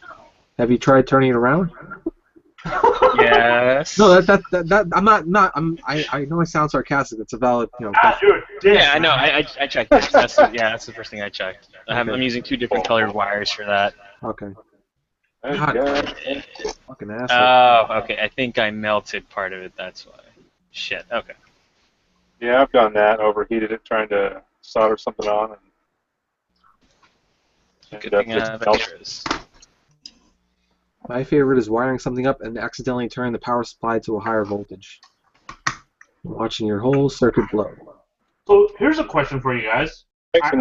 Have you tried turning it around? Yes. No, that I'm not. I know I sound sarcastic. It's a valid, Ah, you're a dick. Yeah, I know. I checked this. That's the first thing I checked. I'm using 2 different colored wires for that. Okay. God. Fucking asshole. Oh, okay. I think I melted part of it. That's why. Shit. Okay. Yeah, I've done that. Overheated it trying to solder something on. Good thing I have extras. My favorite is wiring something up and accidentally turning the power supply to a higher voltage. Watching your whole circuit blow. So here's a question for you guys. I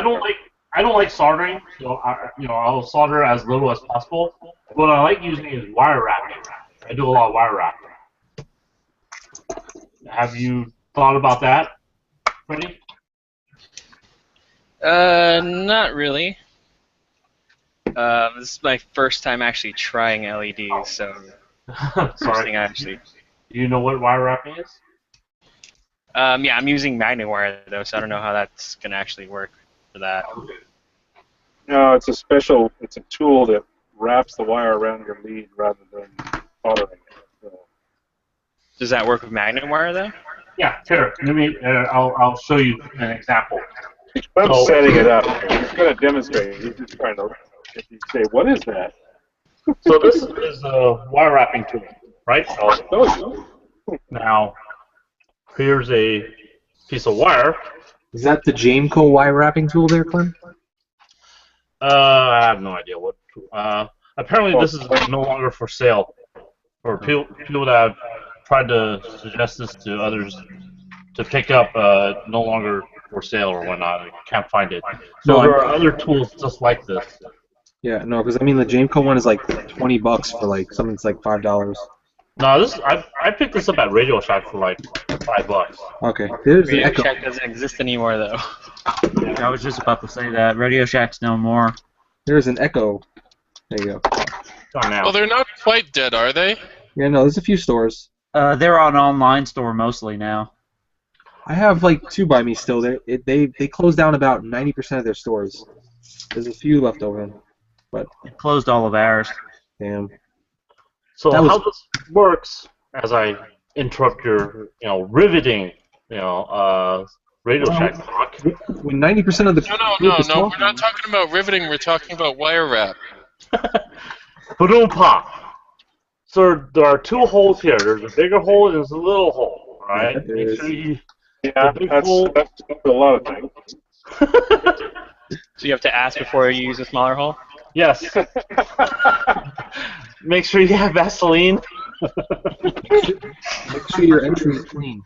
don't like soldering, so I'll solder as little as possible. What I like using is wire wrapping. I do a lot of wire wrapping. Have you thought about that, Freddie? Not really. This is my first time actually trying LEDs, so first thing I actually. Do you know what wire wrapping is? Yeah, I'm using magnet wire though, so I don't know how that's gonna actually work for that. No, it's a tool that wraps the wire around your lead rather than soldering it. So. Does that work with magnet wire though? Yeah, here. Let me. I'll show you an example. I'm setting it up. He's going to demonstrate. He's just trying to. If you say, what is that? So this is a wire wrapping tool, right? Now, here's a piece of wire. Is that the Jameco wire wrapping tool there, Clint? I have no idea what. Apparently, this is no longer for sale. For people that have tried to suggest this to others to pick up, no longer for sale or whatnot. I can't find it. So No, there are other tools just like this. Yeah, no, because I mean the Jameco one is like $20 for like something that's like $5. No, I picked this up at Radio Shack for like $5. Okay, there's an Radio Echo. Shack doesn't exist anymore though. I was just about to say that. Radio Shack's no more. There's an Echo. There you go. Gone now. Well, they're not quite dead, are they? Yeah, no, there's a few stores. They're on online store mostly now. I have like 2 by me still. They closed down about 90% of their stores. There's a few left over, but They closed all of ours. damn. So That was- how this works, as I interrupt your, riveting, Radio Shack talk. When 90% of the group is No. talking, We're not talking about riveting. We're talking about wire wrap. Ba-doom-pa. So there are 2 holes here. There's a bigger hole and there's a little hole. All right. Yeah, there Make is. sure you. Yeah, The big that's hole- a lot of things. So you have to ask before you use a smaller hole? Yes. Make sure you have Vaseline. make sure your entry is clean.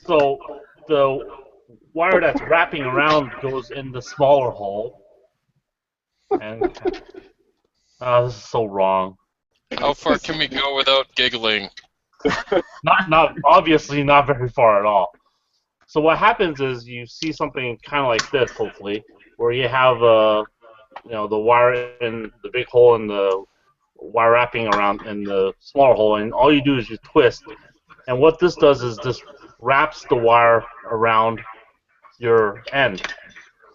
So the wire that's wrapping around goes in the smaller hole. And this is so wrong. How far can we go without giggling? Not obviously not very far at all. So what happens is you see something kind of like this, hopefully, where you have the wire in the big hole and the wire wrapping around in the smaller hole, and all you do is you twist. And what this does is this wraps the wire around your end.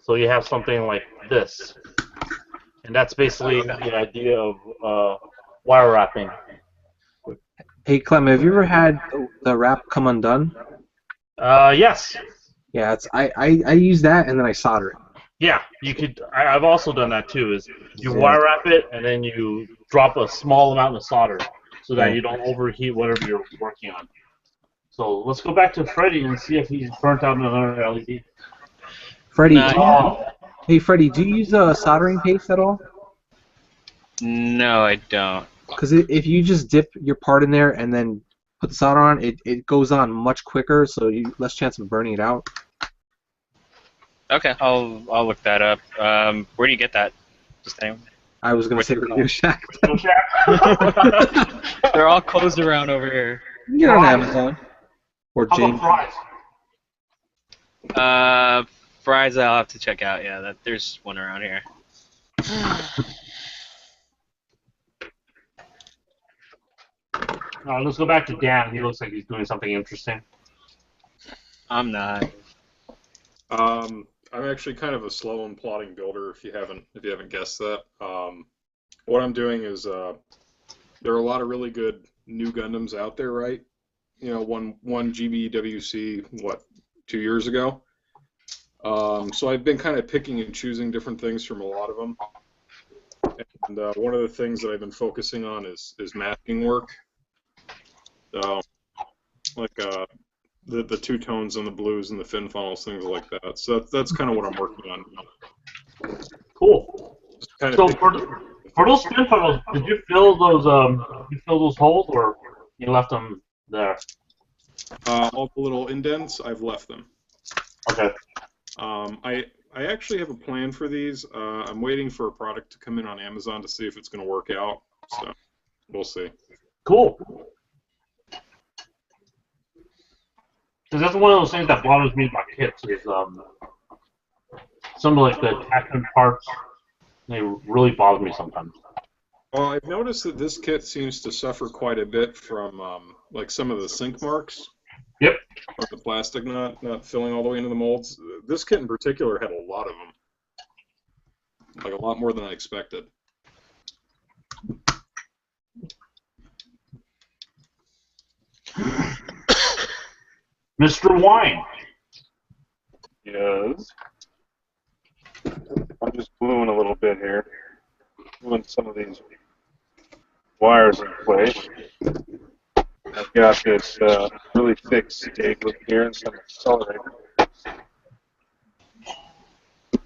So you have something like this. And that's basically the idea of wire wrapping. Hey Clem, have you ever had the wrap come undone? Yes. Yeah, I use that and then I solder it. Yeah, you could. I've also done that too. Is you wire wrap it and then you drop a small amount of solder so that you don't overheat whatever you're working on. So let's go back to Freddy and see if he's burnt out another LED. Freddie, Nah, hey Freddie, do you use soldering paste at all? No, I don't. Because if you just dip your part in there and then put the solder on, it goes on much quicker, so you less chance of burning it out. Okay, I'll look that up. Where do you get that? Just saying. I was gonna say Radio Shack. They're all closed around over here. You can get it on Amazon or How James. about fries? Fries I'll have to check out. Yeah, there's one around here. Let's go back to Dan. He looks like he's doing something interesting. I'm not. I'm actually kind of a slow and plodding builder. If you haven't guessed that, what I'm doing is there are a lot of really good new Gundams out there, right? You know, one GBWC 2 years ago. So I've been kind of picking and choosing different things from a lot of them. And one of the things that I've been focusing on is masking work. So, like the two tones and the blues and the fin funnels, things like that. So that's kind of what I'm working on. Cool. Kind So of for those fin funnels, did you fill those holes, or you left them there? all the little indents, I've left them. Okay. I actually have a plan for these. I'm waiting for a product to come in on Amazon to see if it's going to work out. So we'll see. Cool. Because that's one of those things that bothers me about kits is some of like the attachment parts. They really bother me sometimes. Well, I've noticed that this kit seems to suffer quite a bit from like some of the sink marks. Yep. Or the plastic not filling all the way into the molds. This kit in particular had a lot of them. Like a lot more than I expected. Mr. Wine. Yes. I'm just gluing a little bit here. Gluing some of these wires in place. I've got this really thick stay glue here and some accelerator.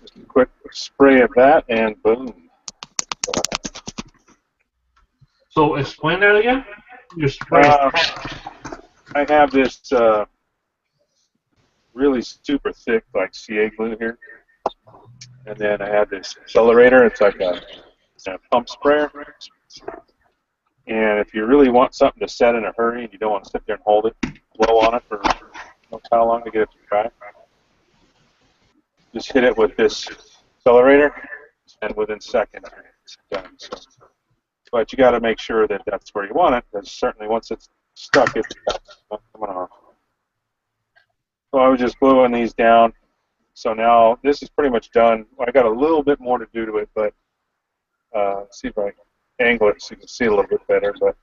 Just a quick spray of that and boom. So explain that again. Your spray. I have this really super thick like CA glue here. And then I have this accelerator. It's like a pump sprayer. And if you really want something to set in a hurry and you don't want to sit there and hold it, blow on it for how long to get it to dry, just hit it with this accelerator, and within seconds it's done. So, but you got to make sure that that's where you want it, because certainly once it's stuck, it's not coming off. So I was just gluing these down. So now this is pretty much done. I got a little bit more to do to it, but see if I angle it so you can see a little bit better. But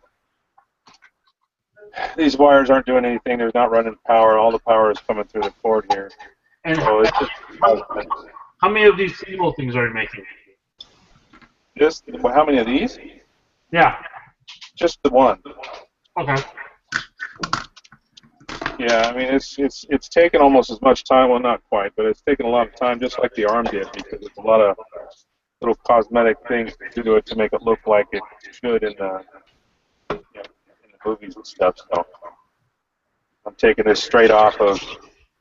these wires aren't doing anything. They're not running power. All the power is coming through the cord here. And So it's just, how many of these single things are you making? well, how many of these? Yeah. Just the one. Okay. Yeah, I mean it's taken almost as much time. Well, not quite, but it's taken a lot of time, just like the arm did, because there's a lot of little cosmetic things to do to it to make it look like it should in the in the movies and stuff. So I'm taking this straight off of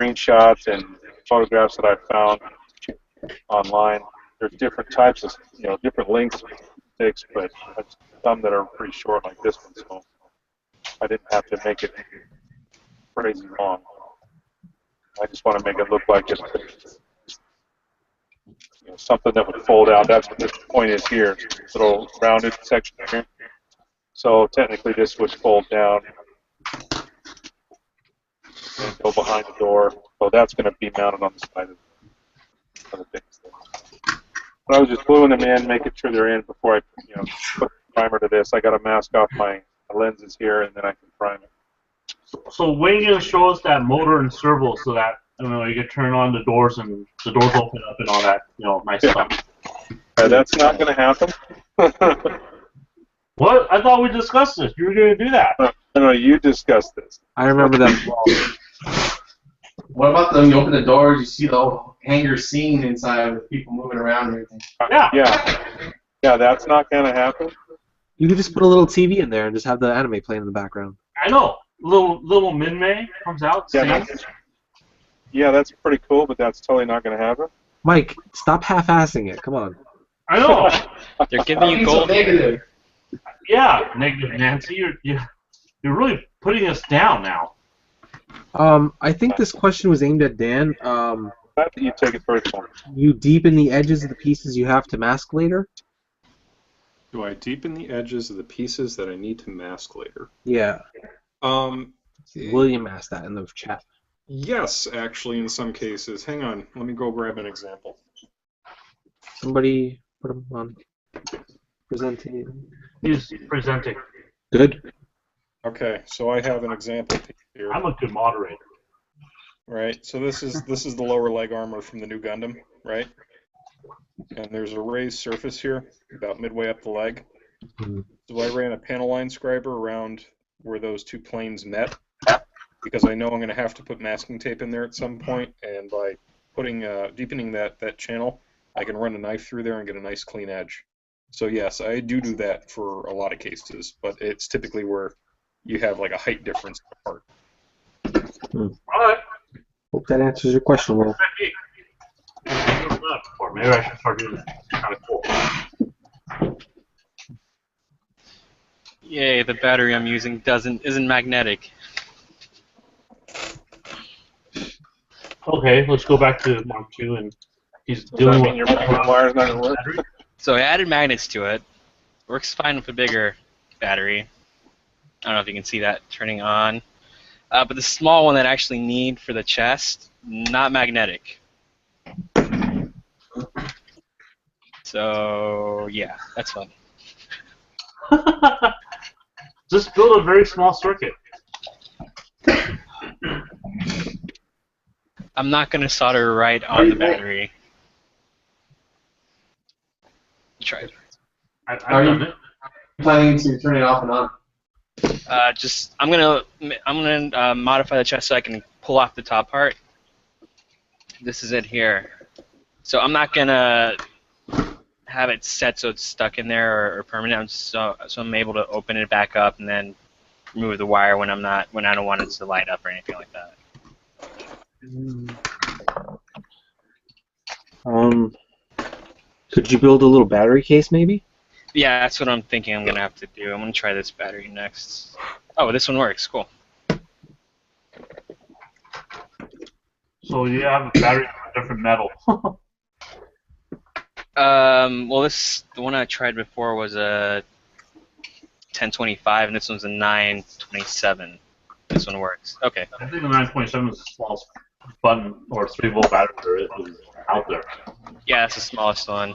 screenshots and photographs that I found online. There's different types of different lengths of sticks, but some that are pretty short like this one. So I didn't have to make it crazy long. I just want to make it look like it's something that would fold out. That's what this point is here. This little rounded section here. So technically this would fold down and go behind the door. So that's going to be mounted on the side of the big thing. But I was just gluing them in, making sure they're in before I put the primer to this. I got to mask off my lenses here, and then I can prime it. So when you show us that motor and servo so that you can turn on the doors and the doors open up and all that nice stuff. That's not going to happen. What? I thought we discussed this. You were going to do that. No, you discussed this. I remember that. What about when you open the doors, you see the whole hangar scene inside with people moving around and everything? Yeah, that's not going to happen. You could just put a little TV in there and just have the anime playing in the background. I know. little Min-May comes out. Yeah, that's pretty cool, but that's totally not going to happen. Mike, stop half-assing it. Come on. I know. They're giving you gold. Negative. Yeah, negative Nancy, you're really putting us down now. I think this question was aimed at Dan. Not that you take it personal. You deepen the edges of the pieces you have to mask later? Do I deepen the edges of the pieces that I need to mask later? Yeah. William asked that in the chat. Yes, actually, in some cases. Hang on, let me go grab an example. Somebody put him on. Presenting. He's presenting. Good. Okay, so I have an example here. I'm a good moderator. Right, so this is the lower leg armor from the new Gundam, right? And there's a raised surface here, about midway up the leg. So I ran a panel line scriber around where those two planes met, because I know I'm going to have to put masking tape in there at some point, and by deepening that channel, I can run a knife through there and get a nice clean edge. So yes, I do that for a lot of cases, but it's typically where you have like a height difference in the part. All right. Hope that answers your question, Will. Maybe I should start doing that. It's kind of cool. Yay, the battery I'm using isn't magnetic. Okay, let's go back to Mark 2, and he's Does doing that mean your wire's not going to work? So I added magnets to it. Works fine with a bigger battery. I don't know if you can see that turning on. But the small one that I actually need for the chest, not magnetic. So, yeah, that's fun. Just build a very small circuit. I'm not going to solder right on the battery. Try it. I've Are done you it. planning to turn it off and on? I'm gonna modify the chest so I can pull off the top part. This is it here. So I'm not gonna have it set so it's stuck in there or permanent. So I'm able to open it back up and then remove the wire when I don't want it to light up or anything like that. Could you build a little battery case, maybe? Yeah, that's what I'm thinking I'm gonna have to do. I'm gonna try this battery next. Oh, this one works. Cool. So you have a battery for different metal. Well, the one I tried before was a 1025, and this one's a 927. This one works. Okay. I think the 927 is the smallest button or 3-volt battery there is out there. Yeah, that's the smallest one.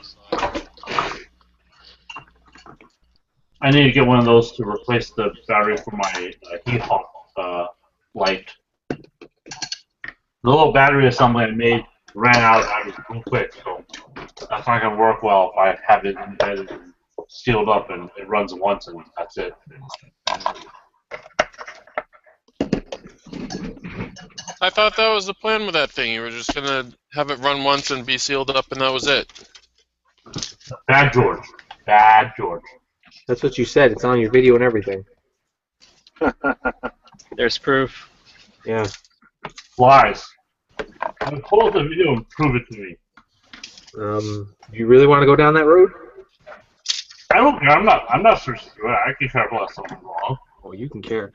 I need to get one of those to replace the battery for my heat-hop light. The little battery assembly I made ran out of batteries real quick, so that's not going to work well if I have it embedded and sealed up and it runs once and that's it. I thought that was the plan with that thing. You were just gonna have it run once and be sealed up, and that was it. Bad George. Bad George. That's what you said. It's on your video and everything. There's proof. Yeah. Lies. Pull up the video and prove it to me. You really want to go down that road? I don't care. I'm not searching through it. I can care less something wrong. Oh, you can care.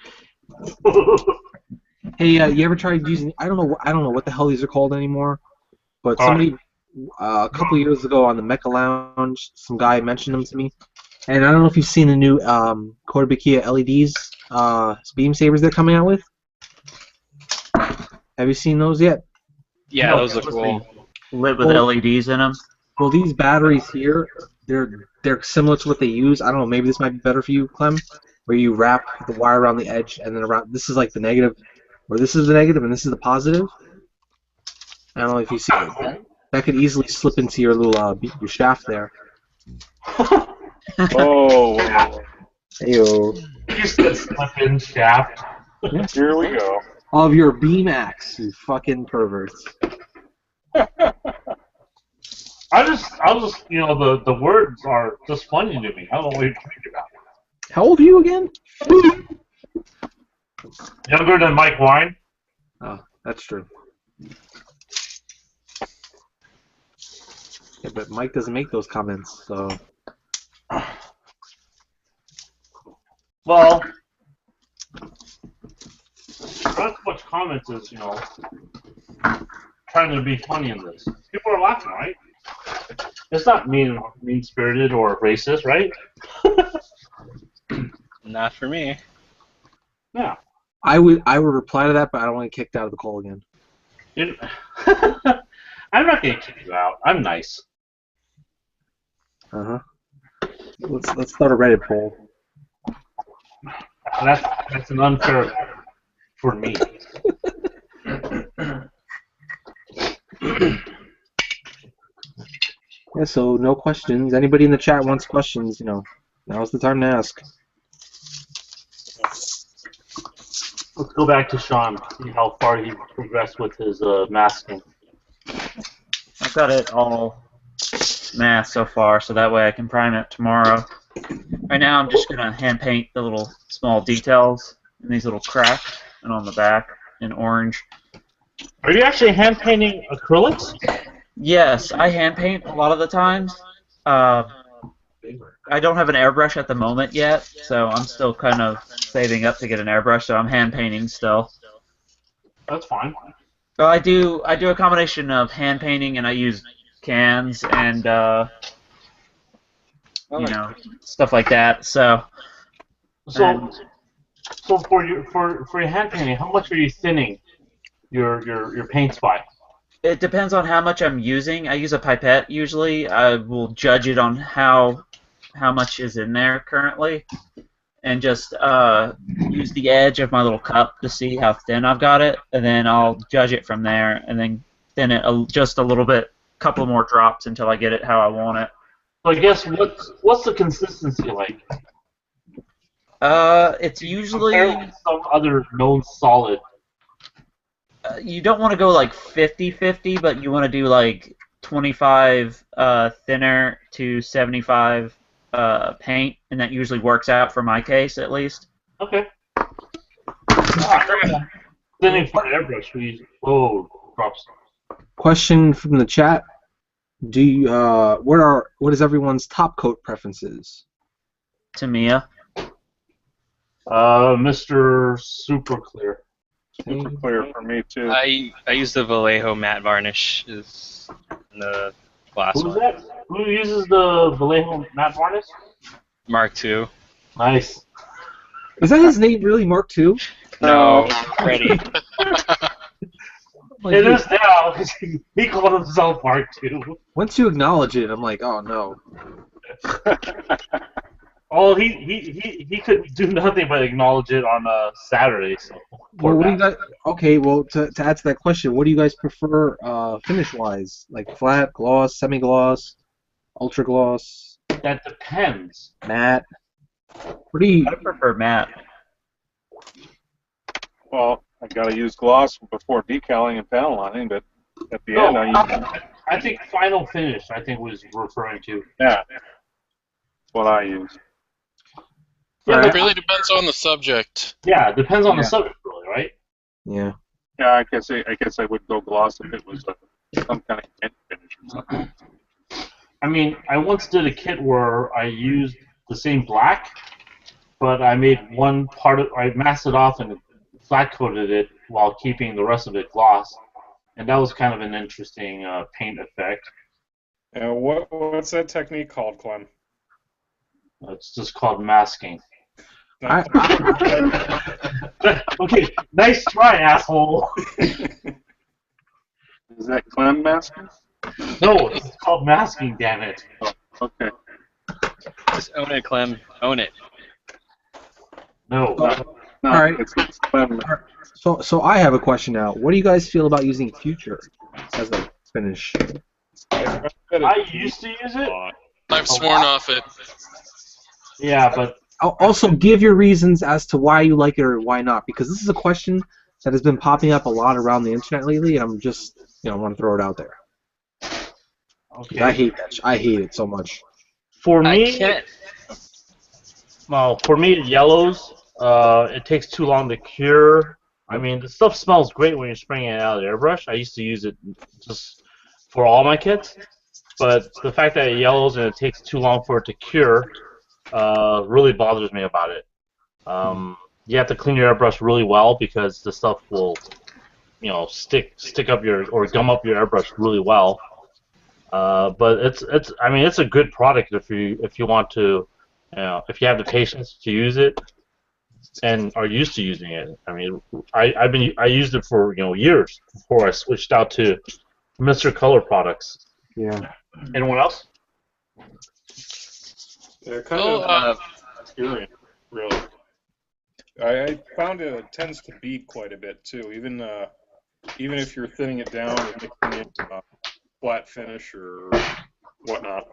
Hey, you ever tried using? I don't know what the hell these are called anymore. But somebody a couple years ago on the Mecha Lounge, some guy mentioned them to me. And I don't know if you've seen the new Kotobukiya LEDs, beam sabers they're coming out with. Have you seen those yet? Yeah, No, those look cool. Lit with LEDs in them. Well, these batteries here, they're similar to what they use. I don't know. Maybe this might be better for you, Clem, where you wrap the wire around the edge and then around. This is like the negative, or this is the negative and this is the positive. I don't know if you see it. That could easily slip into your little your shaft there. Oh, Heyo. You said slip in shaft. here we go. Of your beam axe, you fucking perverts. I'll just, the words are just funny to me. I don't know what you're talking about. How old are you again? Younger than Mike Wine? Oh, that's true. Yeah, but Mike doesn't make those comments, so. Well, not so much comments as, trying to be funny in this. People are laughing, right? It's not mean-spirited or racist, right? Not for me. Yeah. I would reply to that, but I don't want to get kicked out of the call again. I'm not going to kick you out. I'm nice. Let's start a Reddit poll. That's an unfair for me. Yeah, so no questions. Anybody in the chat wants questions, now's the time to ask. Let's go back to Sean, see how far he progressed with his masking. I've got it all masked so far, so that way I can prime it tomorrow. Right now I'm just going to hand paint the little small details in these little cracks and on the back in orange. Are you actually hand painting acrylics? Yes, I hand paint a lot of the times. I don't have an airbrush at the moment yet, so I'm still kind of saving up to get an airbrush, so I'm hand painting still. That's fine. So I do a combination of hand painting, and I use cans and stuff like that. So for your hand painting, how much are you thinning your paints by? It depends on how much I'm using. I use a pipette usually. I will judge it on how much is in there currently, and just use the edge of my little cup to see how thin I've got it, and then I'll judge it from there, and then thin it just a little bit, couple more drops until I get it how I want it. So I guess what's the consistency like? It's usually compared to some other known solid. You don't want to go like 50-50, but you want to do like 25 thinner to 75 paint, and that usually works out for my case at least. Okay. Thinning for airbrush, we drops. Question from the chat: Do you what is everyone's top coat preferences? Tamiya. Mr. Super Clear. Super clear for me too. I use the Vallejo matte varnish is the glass Who's one. that? Who uses the Vallejo matte varnish? Mark II. Nice. Is that his name really, Mark II? No, Freddie. It is now. He called himself Mark II. Once you acknowledge it, I'm like, oh no. Oh, he could do nothing but acknowledge it on Saturday. So. Well, what do you guys? Okay, well, to answer that question, what do you guys prefer finish-wise? Like flat, gloss, semi-gloss, ultra gloss? That depends. Matte. What do you? I prefer matte. Well, I gotta use gloss before decaling and panel lining, but at the end I think final finish. I think was referring to. Yeah, that's what I use. Yeah, It really depends on the subject. Yeah, it depends on the subject, really, right? Yeah. Yeah, I guess I would go gloss if it was some kind of tint finish or something. I mean, I once did a kit where I used the same black, but I made I masked it off and flat coated it while keeping the rest of it gloss, and that was kind of an interesting paint effect. What's that technique called, Clem? It's just called masking. I Okay, nice try, asshole. Is that Clem masking? No, it's called masking, damn it. Oh, okay. Just own it, Clem. Own it. No. No, All right. it's Clem. So I have a question now. What do you guys feel about using Future as a finish? I used to use it. I've sworn off it. Yeah, but Also, give your reasons as to why you like it or why not, because this is a question that has been popping up a lot around the internet lately, and I'm just, want to throw it out there. okay. I hate that. I hate it so much. For I me, can't. well, for me, yellows it takes too long to cure. I mean, the stuff smells great when you're spraying it out of the airbrush. I used to use it just for all my kits, but the fact that it yellows and it takes too long for it to cure really bothers me about it. You have to clean your airbrush really well because the stuff will, stick up your or gum up your airbrush really well. But it's a good product if you want to, if you have the patience to use it and are used to using it. I mean, I used it for years before I switched out to Mr. Color products. Yeah. Anyone else? Yeah, kind Well, of experience, really. I found it tends to bead quite a bit too, even if you're thinning it down and mixing it flat finish or whatnot.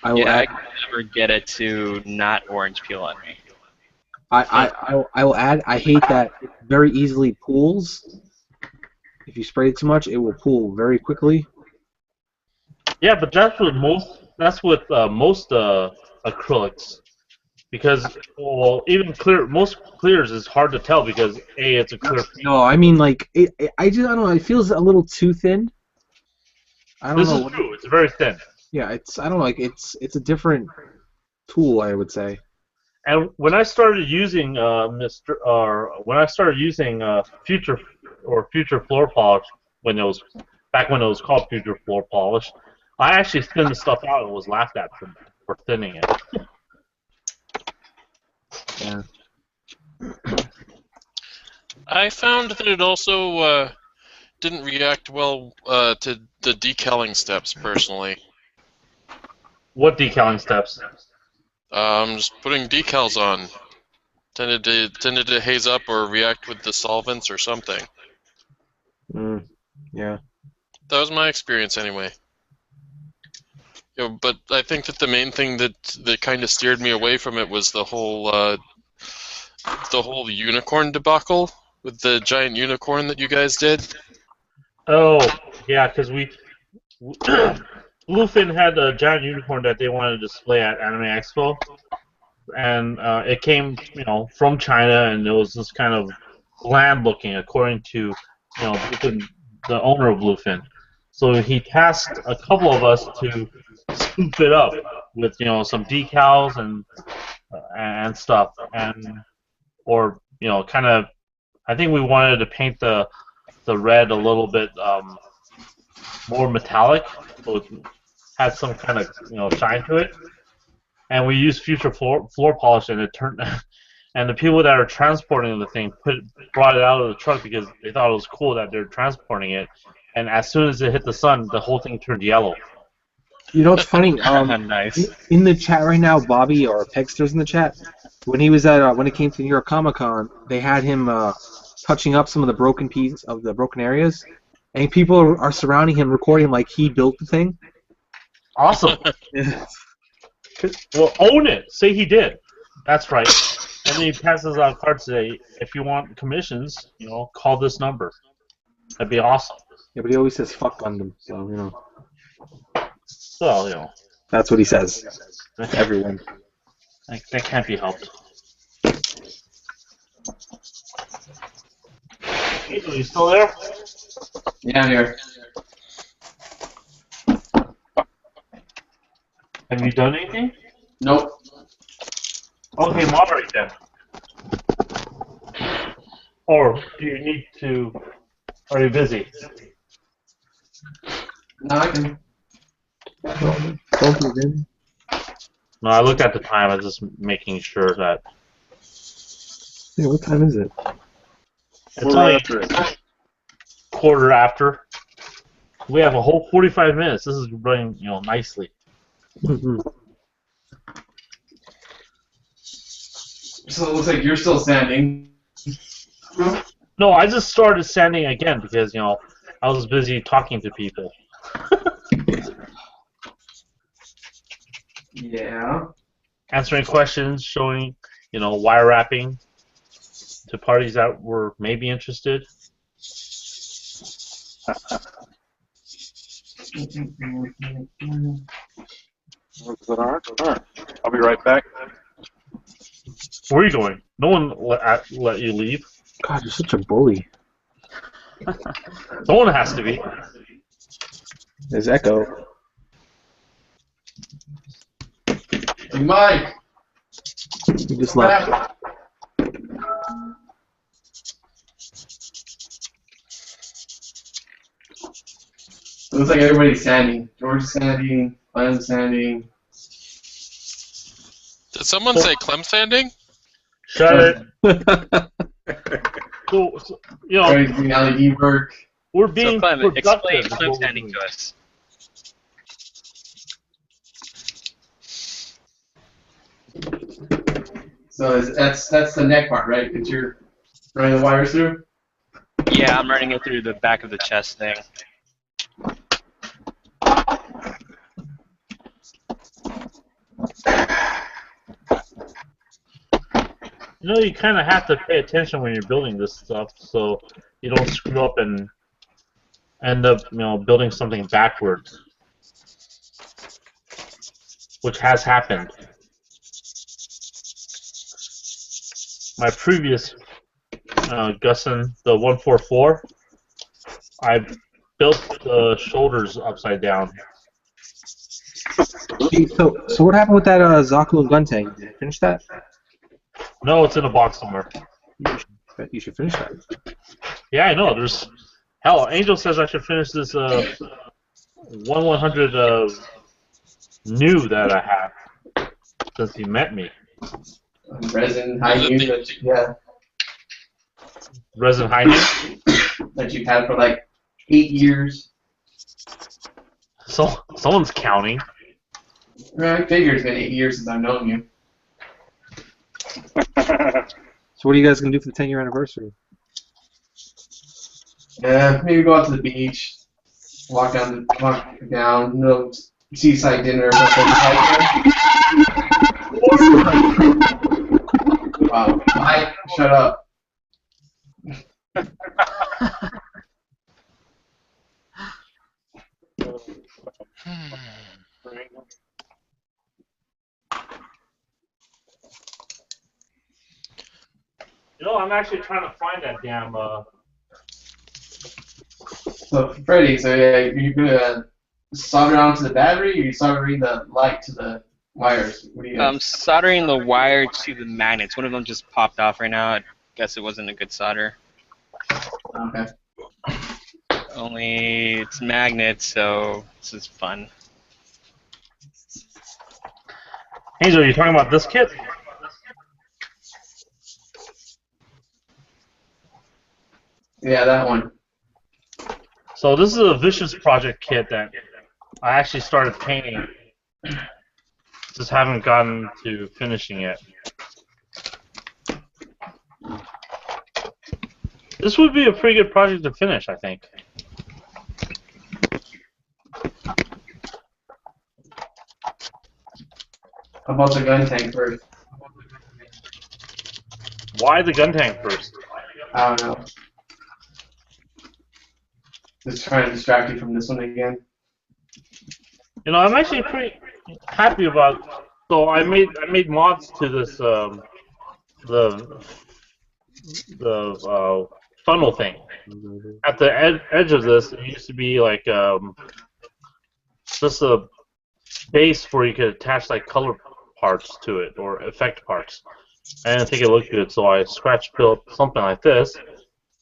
I will Yeah, I add. can never get it to not orange peel on me. I will add. I hate that it very easily pools. If you spray it too much, it will pool very quickly. Yeah, but that's with most acrylics, because even most clears is hard to tell because it's a clear paint. No, I mean like I don't know. It feels a little too thin. I don't This know. is true. It's very thin. Yeah, I don't know. Like it's a different tool, I would say. And when I started using Future Floor Polish, when it was called Future Floor Polish, I actually thinned the stuff out and was laughed at for thinning it. Yeah. I found that it also didn't react well to the decaling steps, personally. What decaling steps? Just putting decals on tended to haze up or react with the solvents or something. Yeah. That was my experience anyway. But I think that the main thing that kind of steered me away from it was the whole unicorn debacle with the giant unicorn that you guys did. Oh, yeah, because Bluefin had a giant unicorn that they wanted to display at Anime Expo, and it came, from China, and it was this kind of bland looking, according to, Bluefin, the owner of Bluefin. So he tasked a couple of us to spoof it up with, some decals and stuff, or kind of. I think we wanted to paint the red a little bit more metallic, so it had some kind of shine to it. And we used Future floor polish, and it turned. And the people that are transporting the thing brought it out of the truck because they thought it was cool that they're transporting it. And as soon as it hit the sun, the whole thing turned yellow. You know what's funny? Nice. In the chat right now, Bobby or Pegster's in the chat. When he was at when it came to New York Comic Con, they had him touching up some of the broken pieces of the broken areas, and people are surrounding him, recording him like he built the thing. Awesome. Well, own it. Say he did. That's right. And then he passes out cards today. If you want commissions, call this number. That'd be awesome. Yeah, but he always says "fuck Gundam," so Well, that's what he says to everyone. that can't be helped. Hazel, you still there? Yeah, I'm here. Have you done anything? Nope. Okay, moderate then. Or do you need to? Are you busy? No, I can. Don't give in. No, I looked at the time. I was just making sure that Yeah, what time is it? it's We're only after it. quarter after. We have a whole 45 minutes. This is running, nicely. Mm-hmm. So it looks like you're still standing. No, I just started sanding again because, I was busy talking to people. Yeah. Answering questions, showing, wire wrapping to parties that were maybe interested. Was it all right? All right. I'll be right back. Where are you going? No one let you leave. God, you're such a bully. Someone has to be. There's Echo. Hey, Mike. He just left. Looks like everybody's sanding. George's sanding. Glenn's sanding. Did someone say Clem sanding? Shut it. So, you know, Everybody's doing LED work. we're So being Clem, explain productive. Clem standing to us. So that's the neck part, right? That you're running the wires through? Yeah, I'm running it through the back of the chest thing. You know, you kind of have to pay attention when you're building this stuff, so you don't screw up and end up, you know, building something backwards, which has happened. My previous Gussin, the 144, I built the shoulders upside down. So what happened with that Zaku and Gun-Tank? Did you finish that? No, it's in a box somewhere. You should finish that. Yeah, I know. There's hell. Angel says I should finish this 1/100 new that I have since he met me. Resin, high noon, yeah. Resin high noon? That you've had for like 8 years. So someone's counting. I figure it's been 8 years since I've known you. So what are you guys gonna do for the 10-year anniversary? Yeah, maybe go out to the beach, walk down, no seaside dinner or something. Wow, Mike, shut up. You know, I'm actually trying to find that damn. So, Freddie, so yeah, you're gonna solder onto the battery, or you soldering the light to the wires? What do you? I'm soldering the wire to the magnets. One of them just popped off right now. I guess it wasn't a good solder. Okay. Only it's magnets, so this is fun. Angel, are you talking about this kit? Yeah, that one. So this is a Vicious Project kit that I actually started painting. Just haven't gotten to finishing it. This would be a pretty good project to finish, I think. How about the gun tank first? Why the gun tank first? I don't know. Just trying to distract you from this one again. You know, I'm actually pretty happy about. So I made mods to this the funnel thing. At the edge of this, it used to be like just a base where you could attach like color parts to it or effect parts. I didn't think it looked good, so I scratch built something like this,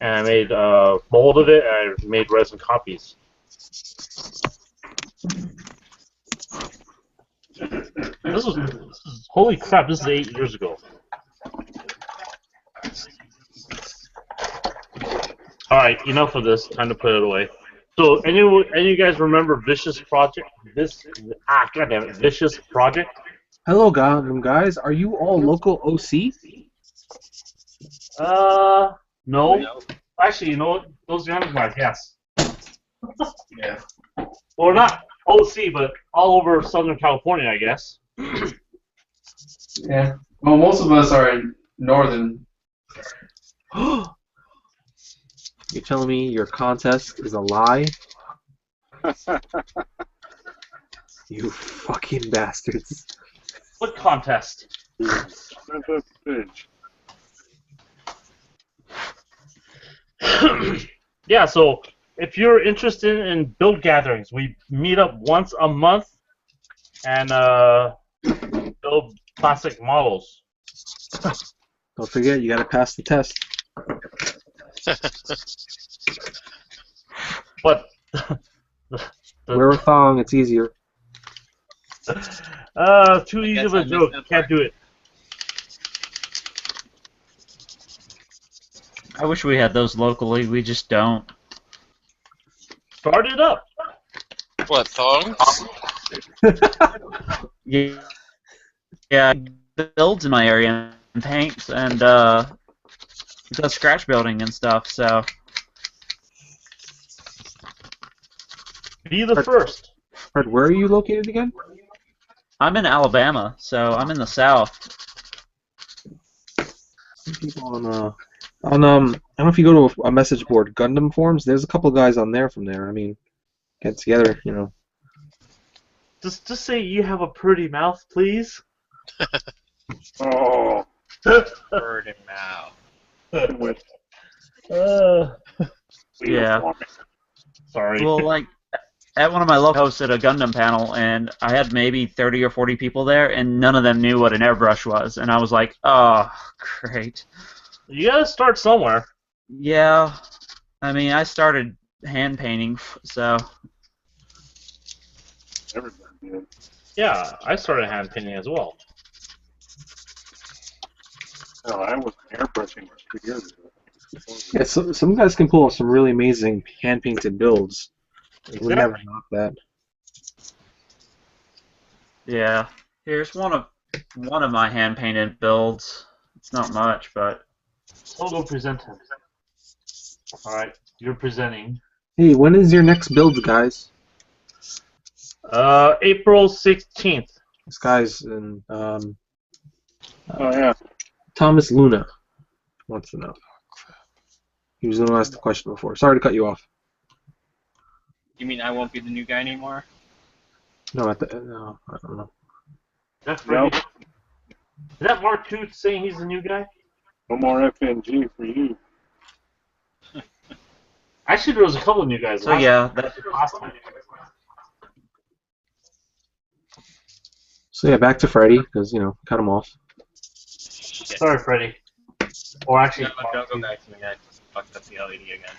and I made a mold of it, and I made resin copies. This is holy crap! This is 8 years ago. All right, enough of this. Time to put it away. So, any of you guys remember Vicious Project? Goddamn it, Vicious Project. Hello, Gundam guys. Are you all local OC? No. Actually, you know what? Those Gundam guys, yes. Yeah. Well, not OC, but all over Southern California, I guess. Yeah. Well, most of us are in northern. You're telling me your contest is a lie? You fucking bastards. What contest? Princess Fish. Yeah, so if you're interested in build gatherings, we meet up once a month and build classic models. Don't forget, you gotta pass the test. But Wear a thong, it's easier. too easy guess of I a missed joke. that Can't part. do it. I wish we had those locally. We just don't. Start it up. What, thongs? Yeah, yeah. Builds in my area and paints and does scratch building and stuff. So Be the first. Fred, where are you located again? I'm in Alabama, so I'm in the South. Some people I don't know if you go to a message board, Gundam forums. There's a couple guys on there from there. I mean, get together, you know. Just say you have a pretty mouth, please. Oh, Bird and mouth. with Yeah. Sorry. Well, like at one of my local hosted a Gundam panel, and I had maybe 30 or 40 people there, and none of them knew what an airbrush was, and I was like, oh, great. You gotta start somewhere. Yeah, I mean, I started hand painting, so everybody did. Yeah, I started hand painting as well. No, I was airbrushing 2 years ago. Yeah, so, some guys can pull off some really amazing hand-painted builds. We never knock that. yeah. Here's one of my hand painted builds. It's not much, but I'll go present him. Alright, you're presenting. Hey, when is your next build, guys? April 16th. This guy's in Oh yeah. Thomas Luna wants to know. He was the one who asked the question before. Sorry to cut you off. You mean I won't be the new guy anymore? No, no, I don't know. Is that Freddy? Is that Mark Tooth saying he's the new guy? No more FNG for you. Actually, there was a couple of new guys. so yeah, that, last time. So yeah, back to Freddy, because, you know, cut him off. Sorry, Freddy. Or actually, No, don't go back to me. I fucked up the LED again.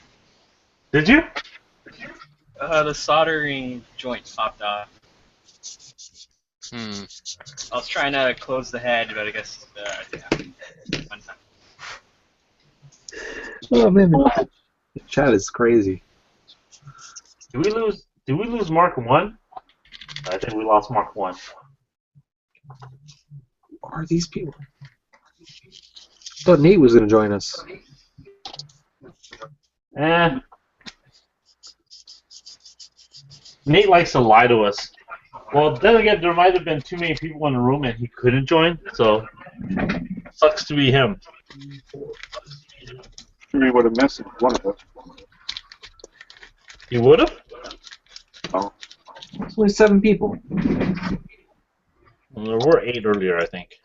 Did you? The soldering joint popped off. Hmm. I was trying to close the head, but I guess, yeah. One time. Oh man, the chat is crazy. Did we lose Mark 1? I think we lost Mark 1. Who are these people? I thought Nate was going to join us. Nate likes to lie to us. Well, then again, there might have been too many people in the room and he couldn't join, so sucks to be him. Sure, he would have messaged one of us. You would have? Oh. There's only 7 people. Well, there were 8 earlier, I think.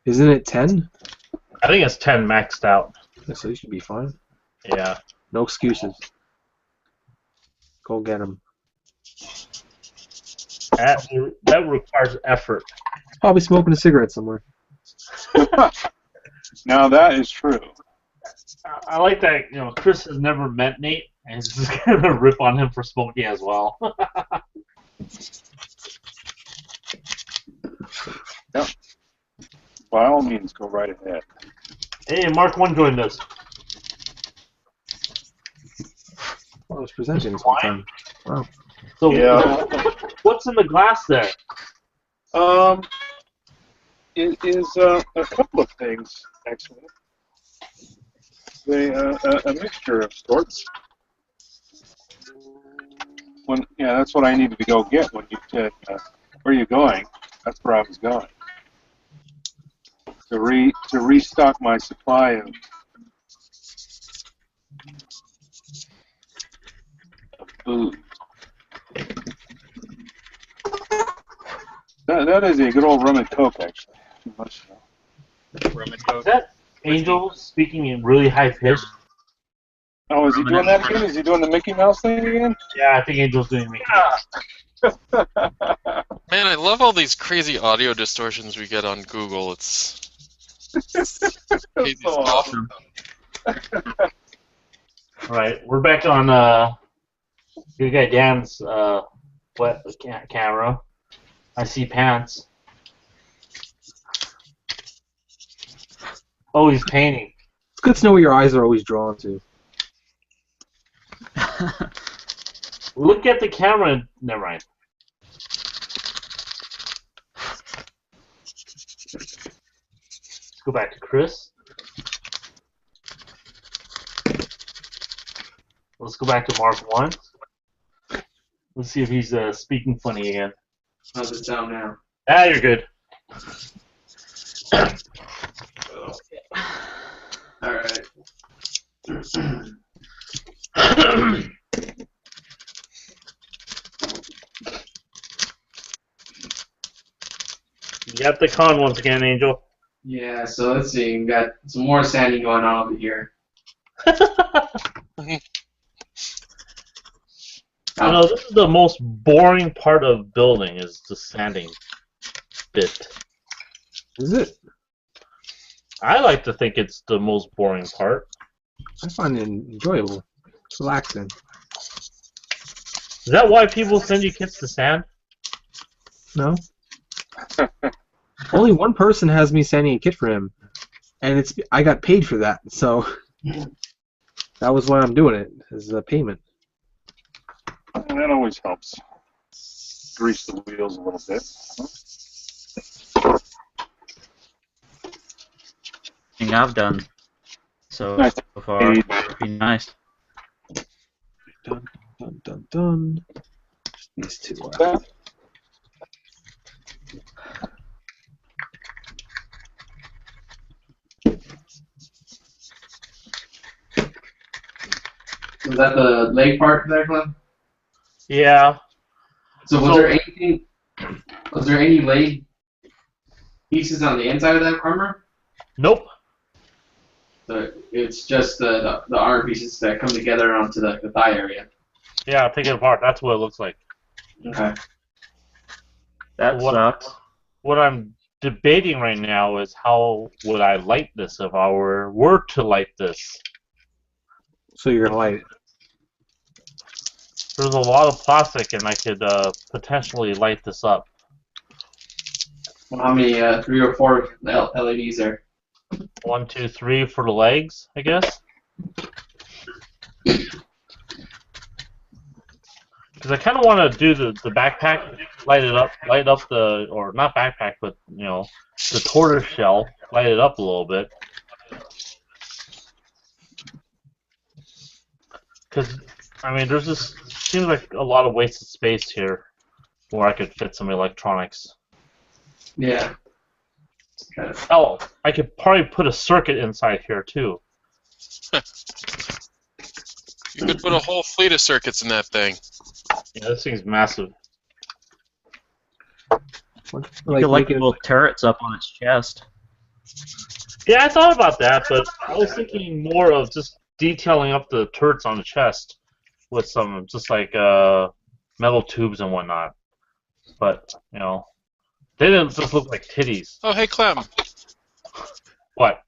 Isn't it 10? I think it's 10 maxed out. Yeah, so you should be fine. Yeah. No excuses. Go get him. That requires effort. Probably smoking a cigarette somewhere. Now that is true. I like that, you know, Chris has never met Nate, and he's just gonna rip on him for smoking as well. Yep. By all means, go right ahead. Hey, Mark 1 joined us. Well, I was presenting this one time. Wow. So, Yeah. what's in the glass there? It is a couple of things, actually. A mixture of sorts. Yeah, that's what I needed to go get when you said, where are you going? That's where I was going. To restock my supply of food. That is a good old rum and coke, actually. too much. Rum and Is Coke. that Angel speaking in really high pitch? Oh, is he doing that again? Is he doing the Mickey Mouse thing again? Yeah, I think Angel's doing me. Man, I love all these crazy audio distortions we get on Google. It's That's so awesome. Alright, we're back on Good Guy Dan's wet camera. I see pants. Oh, he's painting. It's good to know where your eyes are always drawn to. Look at the camera. Never mind. Let's go back to Chris. Let's go back to Mark 1. Let's see if he's speaking funny again. How's it sound now? Ah, you're good. Alright. You got the con once again, Angel. Yeah, so let's see. We've got some more sanding going on over here. I know this is the most boring part of building is the sanding bit. Is it? I like to think it's the most boring part. I find it enjoyable. It's relaxing. Is that why people send you kits to sand? No? Only one person has me sending a kit for him, and I got paid for that, so that was why I'm doing it, as a payment. That always helps. Grease the wheels a little bit. Thing I've done so far. Would be nice. Dun, dun, dun, dun. These two are. Was that the leg part there, Clem? Yeah. So was there any leg pieces on the inside of that armor? Nope. So it's just the armor pieces that come together onto the thigh area. Yeah, take it apart. That's what it looks like. Okay. That sucks. What I'm debating right now is how would I light this if I were to light this. So you're gonna light it. There's a lot of plastic, and I could potentially light this up. Well, how many 3 or 4 LEDs there? 1, 2, 3 for the legs, I guess. Because I kind of want to do the backpack, light up the, or not backpack, but you know, the tortoise shell, light it up a little bit. Because I mean, there's this seems like a lot of wasted space here, where I could fit some electronics. Yeah. Oh, I could probably put a circuit inside here too. You could put a whole fleet of circuits in that thing. Yeah, this thing's massive. You could like little turrets up on its chest. Yeah, I thought about that, but I was thinking more of just detailing up the turrets on the chest with some just like metal tubes and whatnot. But you know, they didn't just look like titties. Oh, hey, Clem. What?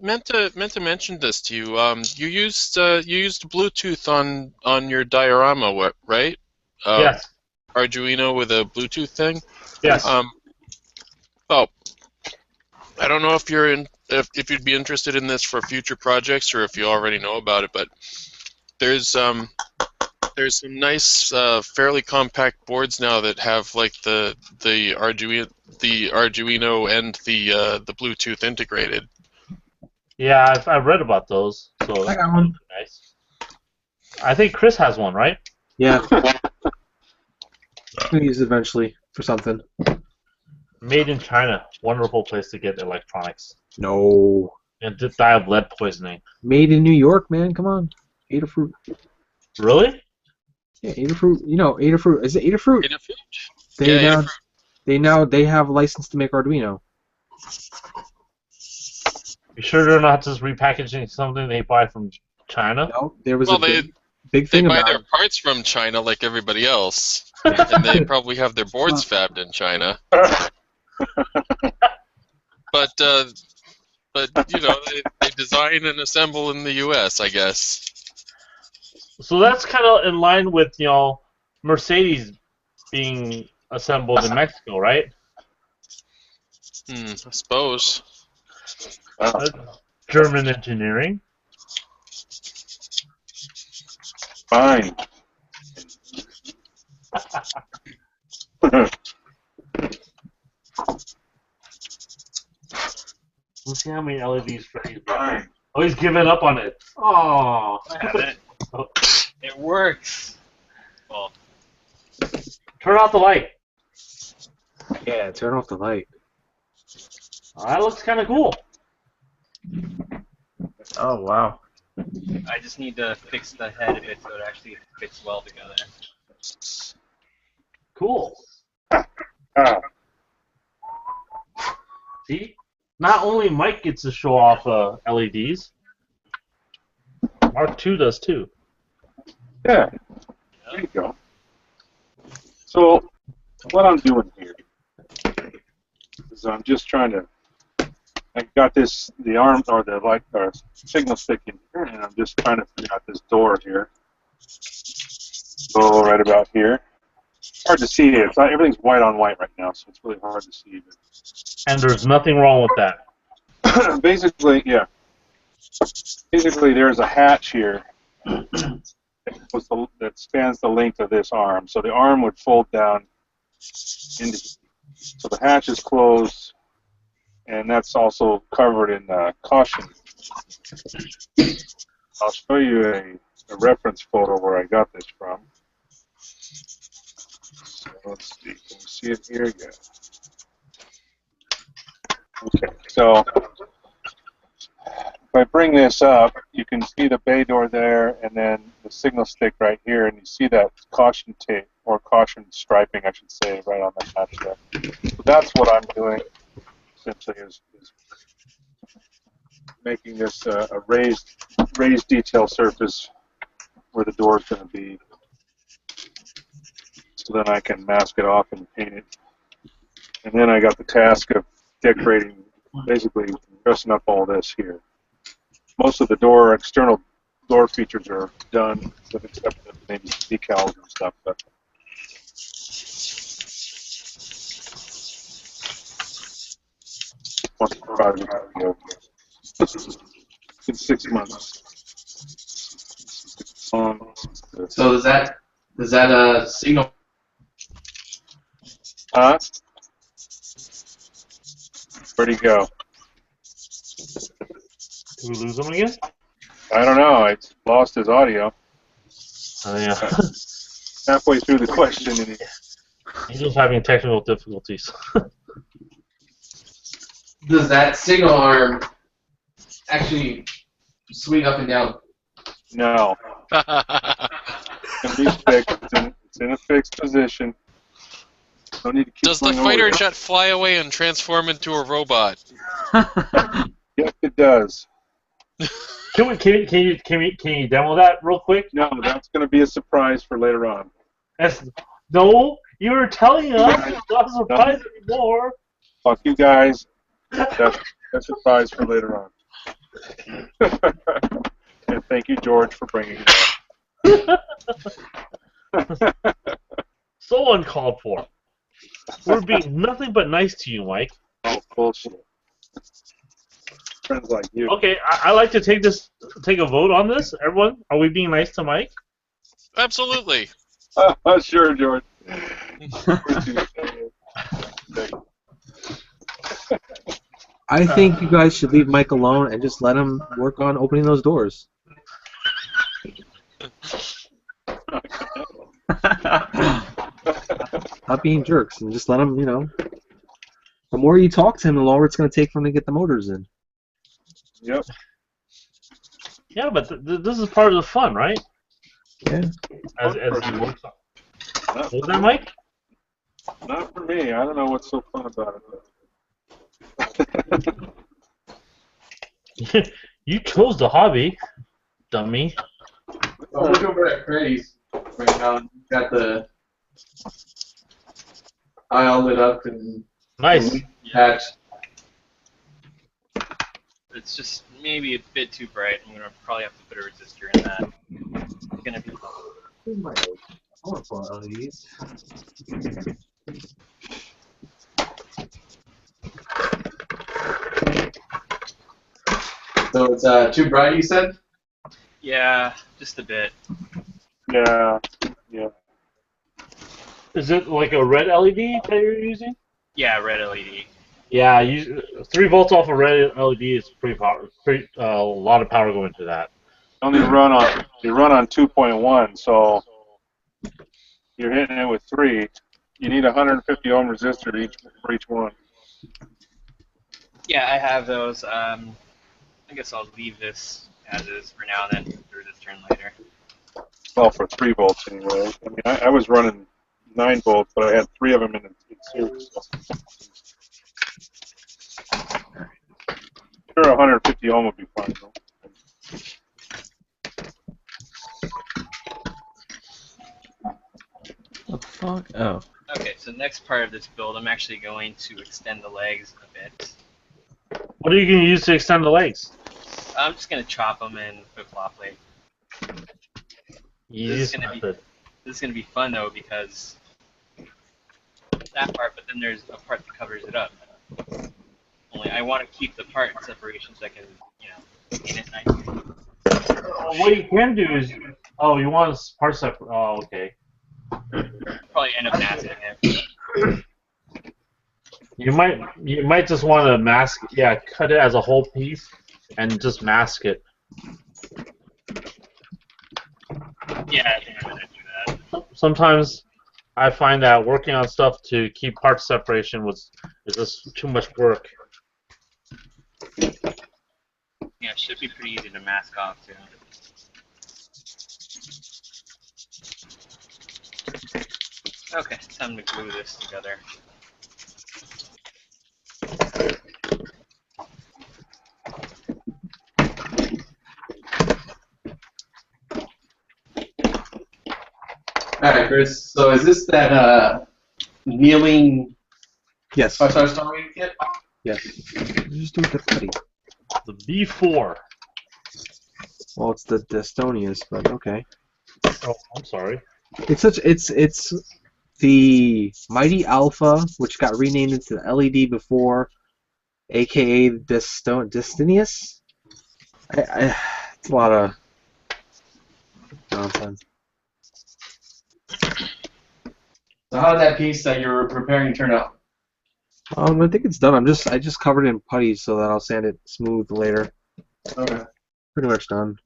Meant to mention this to you. You used Bluetooth on your diorama, right? Yes. Arduino with a Bluetooth thing. Yes. Oh, I don't know if if you'd be interested in this for future projects or if you already know about it, but there's some nice, fairly compact boards now that have like the Arduino and the Bluetooth integrated. Yeah, I've read about those. So I got one. Nice. I think Chris has one, right? Yeah. I'm gonna use it eventually for something. Made in China. Wonderful place to get electronics. No. And to die of lead poisoning. Made in New York, man. Come on. Adafruit. Really? Yeah, Adafruit. You know, Adafruit. Is it Adafruit? Adafruit? They Yeah, now Adafruit. They have a license to make Arduino. You sure they're not just repackaging something they buy from China? No, there was Well, a big they thing buy about their it. parts from China like everybody else, and they probably have their boards fabbed in China. But you know, they design and assemble in the U.S., I guess. So that's kind of in line with, you know, Mercedes being assembled in Mexico, right? I suppose. German engineering. Fine. Let's see how many LEDs Freddy's got. Oh, he's giving up on it. Oh. It works. Well, Turn off the light. Yeah, turn off the light. Oh, that looks kind of cool. Oh wow. I just need to fix the head of it so it actually fits well together. Cool. Ah, See? Not only Mike gets to show off LEDs, Mark II does too. yeah. There you go. So, what I'm doing here is I'm just trying to. I got the arm or the signal stick in here, and I'm just trying to figure out this door here. So right about here. Hard to see it. Everything's white on white right now, so it's really hard to see. And there's nothing wrong with that. Basically, yeah. Basically, there's a hatch here that spans the length of this arm. So the arm would fold down into. So the hatch is closed, and that's also covered in caution. I'll show you a reference photo where I got this from. So let's see. Can you see it here? Yeah. Okay. So if I bring this up, you can see the bay door there, and then the signal stick right here, and you see that caution tape or caution striping, I should say, right on the hatch there. So that's what I'm doing. Essentially, is making this a raised detail surface where the door is going to be, so then I can mask it off and paint it. And then I got the task of decorating, basically dressing up all this here. Most of the external door features are done, with except for maybe decals and stuff. But in 6 months. So does that signal? Huh? Where'd he go? Did we lose him again? I don't know. I lost his audio Oh, yeah. halfway through the question, and He's just having technical difficulties. Does that signal arm actually swing up and down? no. It's gonna be fixed. It's in a fixed position. No need to keep Does the going fighter over it. jet fly away and transform into a robot? Yes, it does. Can you demo that real quick? No, that's going to be a surprise for later on. No, you were telling us it's not a surprise anymore. Fuck you guys. That's a surprise for later on. And thank you, George, for bringing it up. So uncalled for. We're being nothing but nice to you, Mike. Oh, bullshit. Friends like you. Okay, I like to take a vote on this. Everyone, are we being nice to Mike? Absolutely. Sure, George. I think you guys should leave Mike alone and just let him work on opening those doors. Stop being jerks and just let him, you know. The more you talk to him, the longer it's going to take for him to get the motors in. Yep. Yeah, but this is part of the fun, right? Yeah. As he works on. What was that, Mike? Not for me. I don't know what's so fun about it. You chose the hobby, dummy. Well, look over at Freddy's right now. Got the aisle lit up and Nice. patched. It's just maybe a bit too bright. I'm gonna probably have to put a resistor in that. It's gonna be. I want to pull out LEDs. So it's too bright, you said? Yeah, just a bit. Yeah. Yeah. Is it like a red LED that you're using? Yeah, red LED. Yeah, 3 volts off a red LED is pretty power. A lot of power going to that. Only run on 2.1, so you're hitting it with 3. You need a 150 ohm resistor for each one. Yeah, I have those. I guess I'll leave this as is for now, and then do this turn later. Well, for 3 volts anyway. I mean, I was running 9 volts, but I had 3 of them in series. So. Sure, 150 ohm would be fine though. What the fuck? Oh. Okay, so the next part of this build, I'm actually going to extend the legs a bit. What are you going to use to extend the legs? I'm just going to chop them and put flop plate. This is going to be fun though, because that part, but then there's a part that covers it up. Only I want to keep the part separation so I can, paint it nicely. What you can do is, you want part separate. Oh, okay. Probably end up masking it. You might just want to mask. Yeah, cut it as a whole piece and just mask it. Yeah, I think I'm going to do that. Sometimes I find that working on stuff to keep part separation is just too much work. Yeah, it should be pretty easy to mask off too. Okay, time to glue this together. Alright, Chris. So is this that kneeling Yes. 5-star story kit? Yes. Just do it the putty. The B4. Well, it's the Destonius, but okay. Oh, I'm sorry. It's the Mighty Alpha, which got renamed into the LED before, aka Destinius. It's a lot of nonsense. So how did that piece that you're preparing turn out? I think it's done. I just covered it in putty so that I'll sand it smooth later. Okay. Pretty much done.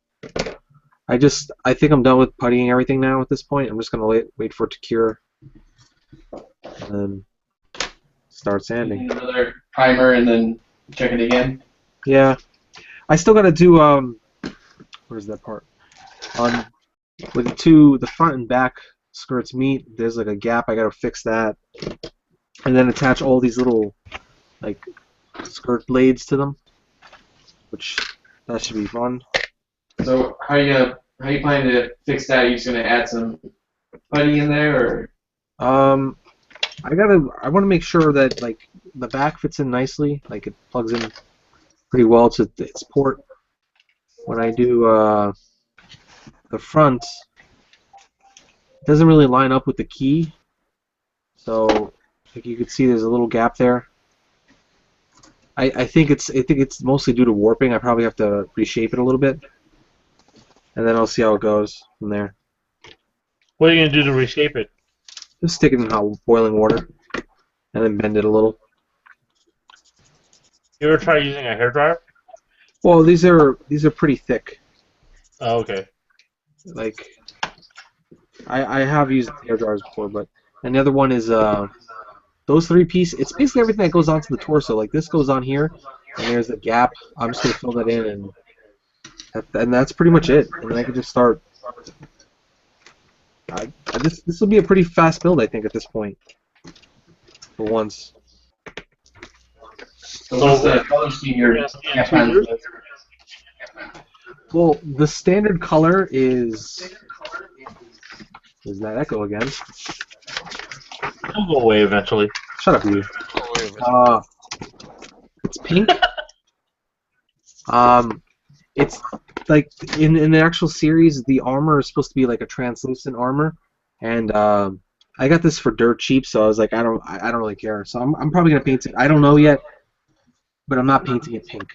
I think I'm done with puttying everything now at this point. I'm just gonna wait for it to cure, and then start sanding. Another primer and then check it again. Yeah, I still gotta do where's that part? On where the front and back skirts meet, there's like a gap. I gotta fix that, and then attach all these little like skirt blades to them, which that should be fun. So how you planning to fix that? Are you just gonna add some putty in there, or? I want to make sure that like the back fits in nicely, like it plugs in pretty well to its port. When I do the front, it doesn't really line up with the key, so like you can see there's a little gap there. I think it's mostly due to warping. I probably have to reshape it a little bit, and then I'll see how it goes from there. What are you gonna do to reshape it? Just stick it in hot boiling water, and then bend it a little. You ever try using a hairdryer? Well, these are pretty thick. Oh, okay. Like, I have used hair dryers before, but and the other one is those 3-piece. It's basically everything that goes onto the torso. Like this goes on here, and there's a gap. I'm just gonna fill that in, and that's pretty much it. And then I can just start. This will be a pretty fast build, I think, at this point. for once. So what's the color scheme you're planning? Well, the standard color is. Is that echo again? It'll go away eventually. Shut up, you. Oh, wait a minute. It's pink. It's like in the actual series, the armor is supposed to be like a translucent armor, and I got this for dirt cheap, so I was like, I don't really care. So I'm probably gonna paint it. I don't know yet, but I'm not painting it pink.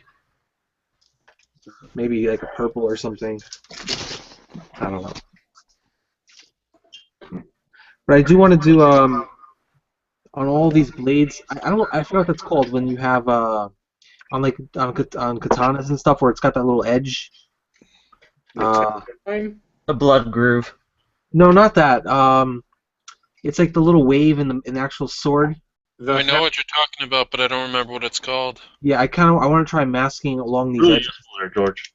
Maybe like a purple or something. I don't know. But I do want to do on all these blades. I don't know. I forgot what that's called when you have on katanas and stuff where it's got that little edge. The blood groove. No, not that. It's like the little wave in the actual sword. I know what you're talking about, but I don't remember what it's called. Yeah, I want to try masking along these Really edges. useful there, George.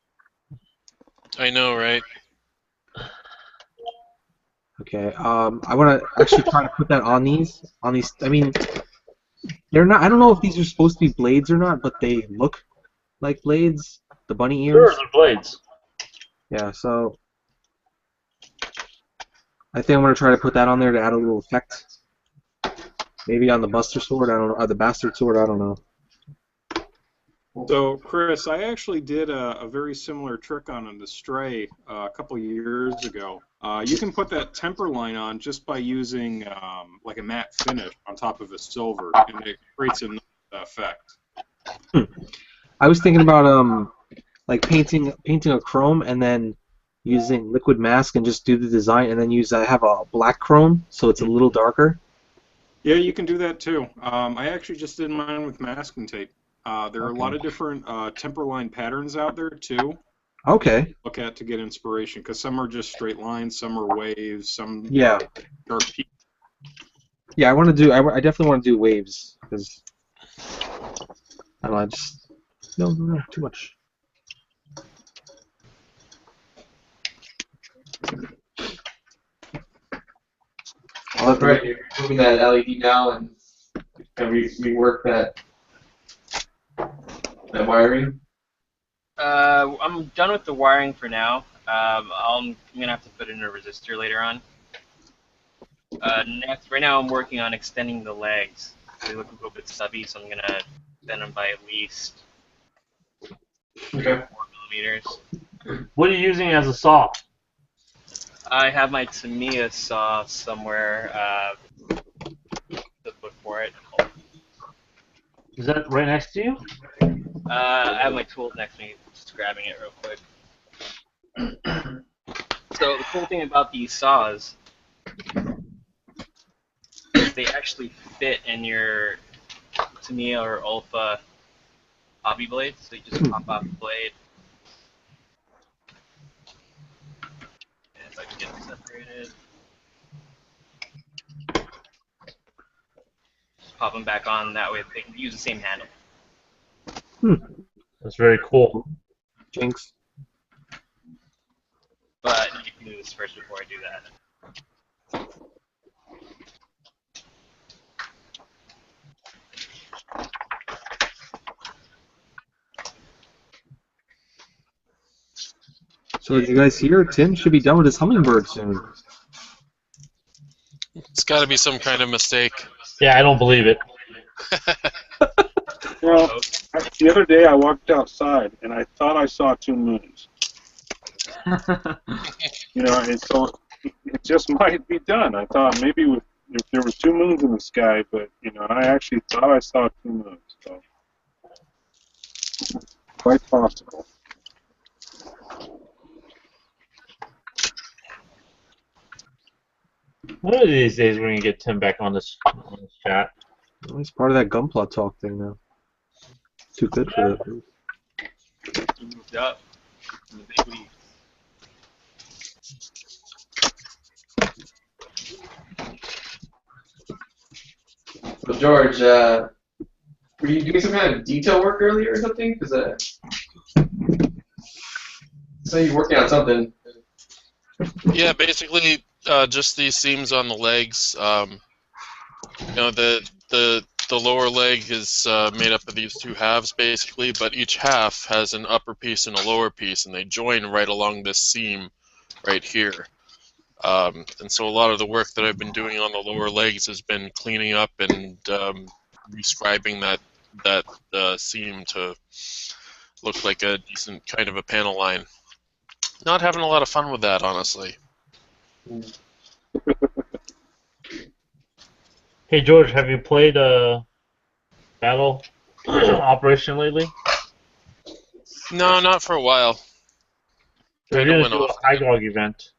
I know, right? Okay. I want to actually try to put that on these. I mean, they're not. I don't know if these are supposed to be blades or not, but they look like blades. The bunny ears. Sure, they're blades. Yeah. So I think I'm gonna try to put that on there to add a little effect. Maybe on the Buster Sword. I don't know. Or the Bastard Sword. I don't know. So, Chris, I actually did a very similar trick on the Stray a couple years ago. You can put that temper line on just by using like a matte finish on top of a silver, and it creates a nice effect. I was thinking about like painting a chrome and then using liquid mask and just do the design and then have a black chrome so it's a little darker. Yeah, you can do that too. I actually just did mine with masking tape. There are a lot of different temper line patterns out there too. Okay. Look at to get inspiration, because some are just straight lines, some are waves, some are peaks. Yeah, I definitely want to do waves because I don't know. No, too much. That's right. You're moving that LED now and rework that wiring. I'm done with the wiring for now. I'm gonna have to put in a resistor later on. Right now I'm working on extending the legs. They look a little bit stubby, so I'm gonna extend them by at least 4 millimeters. What are you using as a saw? I have my Tamiya saw somewhere. Look for it. Is that right next to you? I have my tool next to me. Just grabbing it real quick. So the cool thing about these saws is they actually fit in your Tamiya or Alpha hobby blade. So you just pop off the blade. And if I can get them separated. Just pop them back on. That way they can use the same handle. That's very cool. Jinx. But you can do this first before I do that. So did you guys hear? Tim should be done with his hummingbird soon. It's got to be some kind of mistake. Yeah, I don't believe it. Well, the other day I walked outside and I thought I saw 2 moons. You know, and so it just might be done. I thought maybe if there was 2 moons in the sky, but you know, I actually thought I saw 2 moons. So quite possible. One of these days we're gonna get Tim back on this chat. Well, he's part of that Gunpla talk thing now. Too good for that. He moved up in the big leagues. So George, were you doing some kind of detail work earlier or something? Because so you're working on something. Yeah, basically just these seams on the legs. You know, the lower leg is made up of these two halves basically, but each half has an upper piece and a lower piece, and they join right along this seam right here. And so a lot of the work that I've been doing on the lower legs has been cleaning up and rescribing that seam to look like a decent kind of a panel line. Not having a lot of fun with that, honestly. Hey George, have you played Battle Operation lately? No, not for a while. They're Kinda gonna went do a off. Hygog event.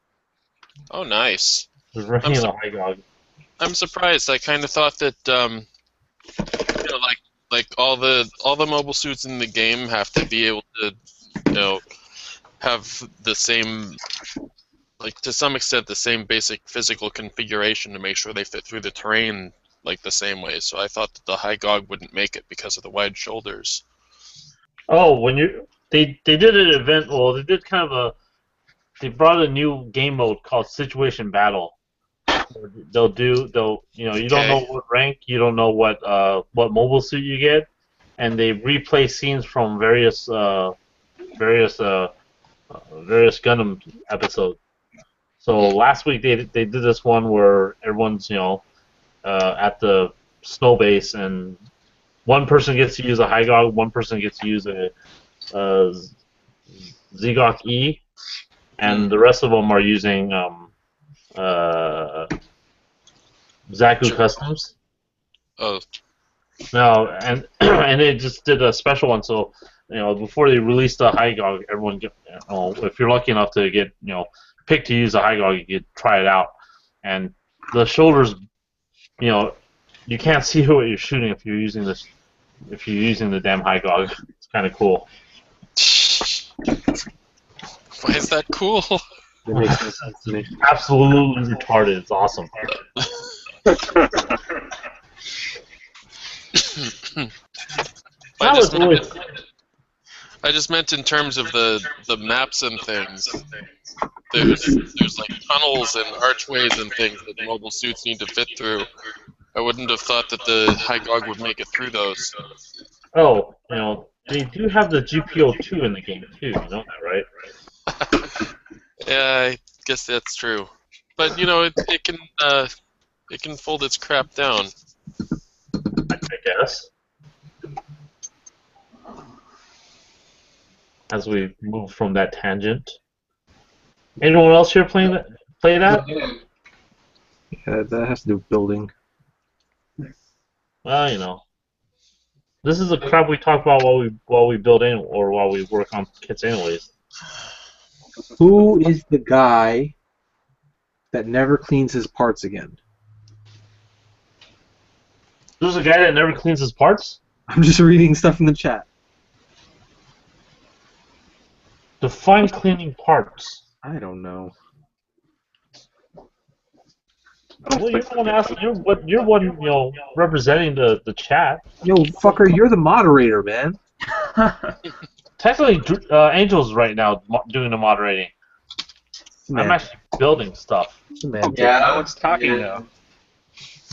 Oh, nice. They're running a Hygog. I'm surprised. I kind of thought that, you know, like all the mobile suits in the game have to be able to, you know, have the same, like to some extent, the same basic physical configuration to make sure they fit through the terrain like the same way. So I thought that the Hygog wouldn't make it because of the wide shoulders. Oh, they did an event. Well, they did kind of they brought a new game mode called Situation Battle. They'll you know, you don't know what rank, you don't know what mobile suit you get, and they replay scenes from various Gundam episodes. So last week they did this one where everyone's, you know, at the snow base, and one person gets to use a Hygog, one person gets to use a Zigok E, and the rest of them are using Zaku Customs. Oh, No, and and they just did a special one. So, you know, before they released the Hygog, everyone get, you know, if you're lucky enough to get, you know, picked to use the Hygog, you could try it out. And the shoulders, you know, you can't see what you're shooting if you're using this. If you're using the damn Hygog, it's kind of cool. why is that cool? That makes no sense to me. Absolutely retarded. It's awesome. I just meant in terms of the maps and things. There's like tunnels and archways and things that mobile suits need to fit through. I wouldn't have thought that the Hygog would make it through those. Oh, you know, they do have the GPO2 in the game too. You know that, right? Yeah, I guess that's true. But you know, it can fold its crap down. I guess. As we move from that tangent. Anyone else here play that? Yeah, that has to do with building. Well, you know, this is the crap we talk about while we build in or while we work on kits, anyways. Who is the guy that never cleans his parts again? There's a guy that never cleans his parts? I'm just reading stuff in the chat. Define cleaning parts. I don't know. Well, you're the one asking. You're one, you know, representing the chat. Yo, fucker, you're the moderator, man. Technically, Angel's right now doing the moderating. I'm actually building stuff. Semantic. Yeah, no one's talking though.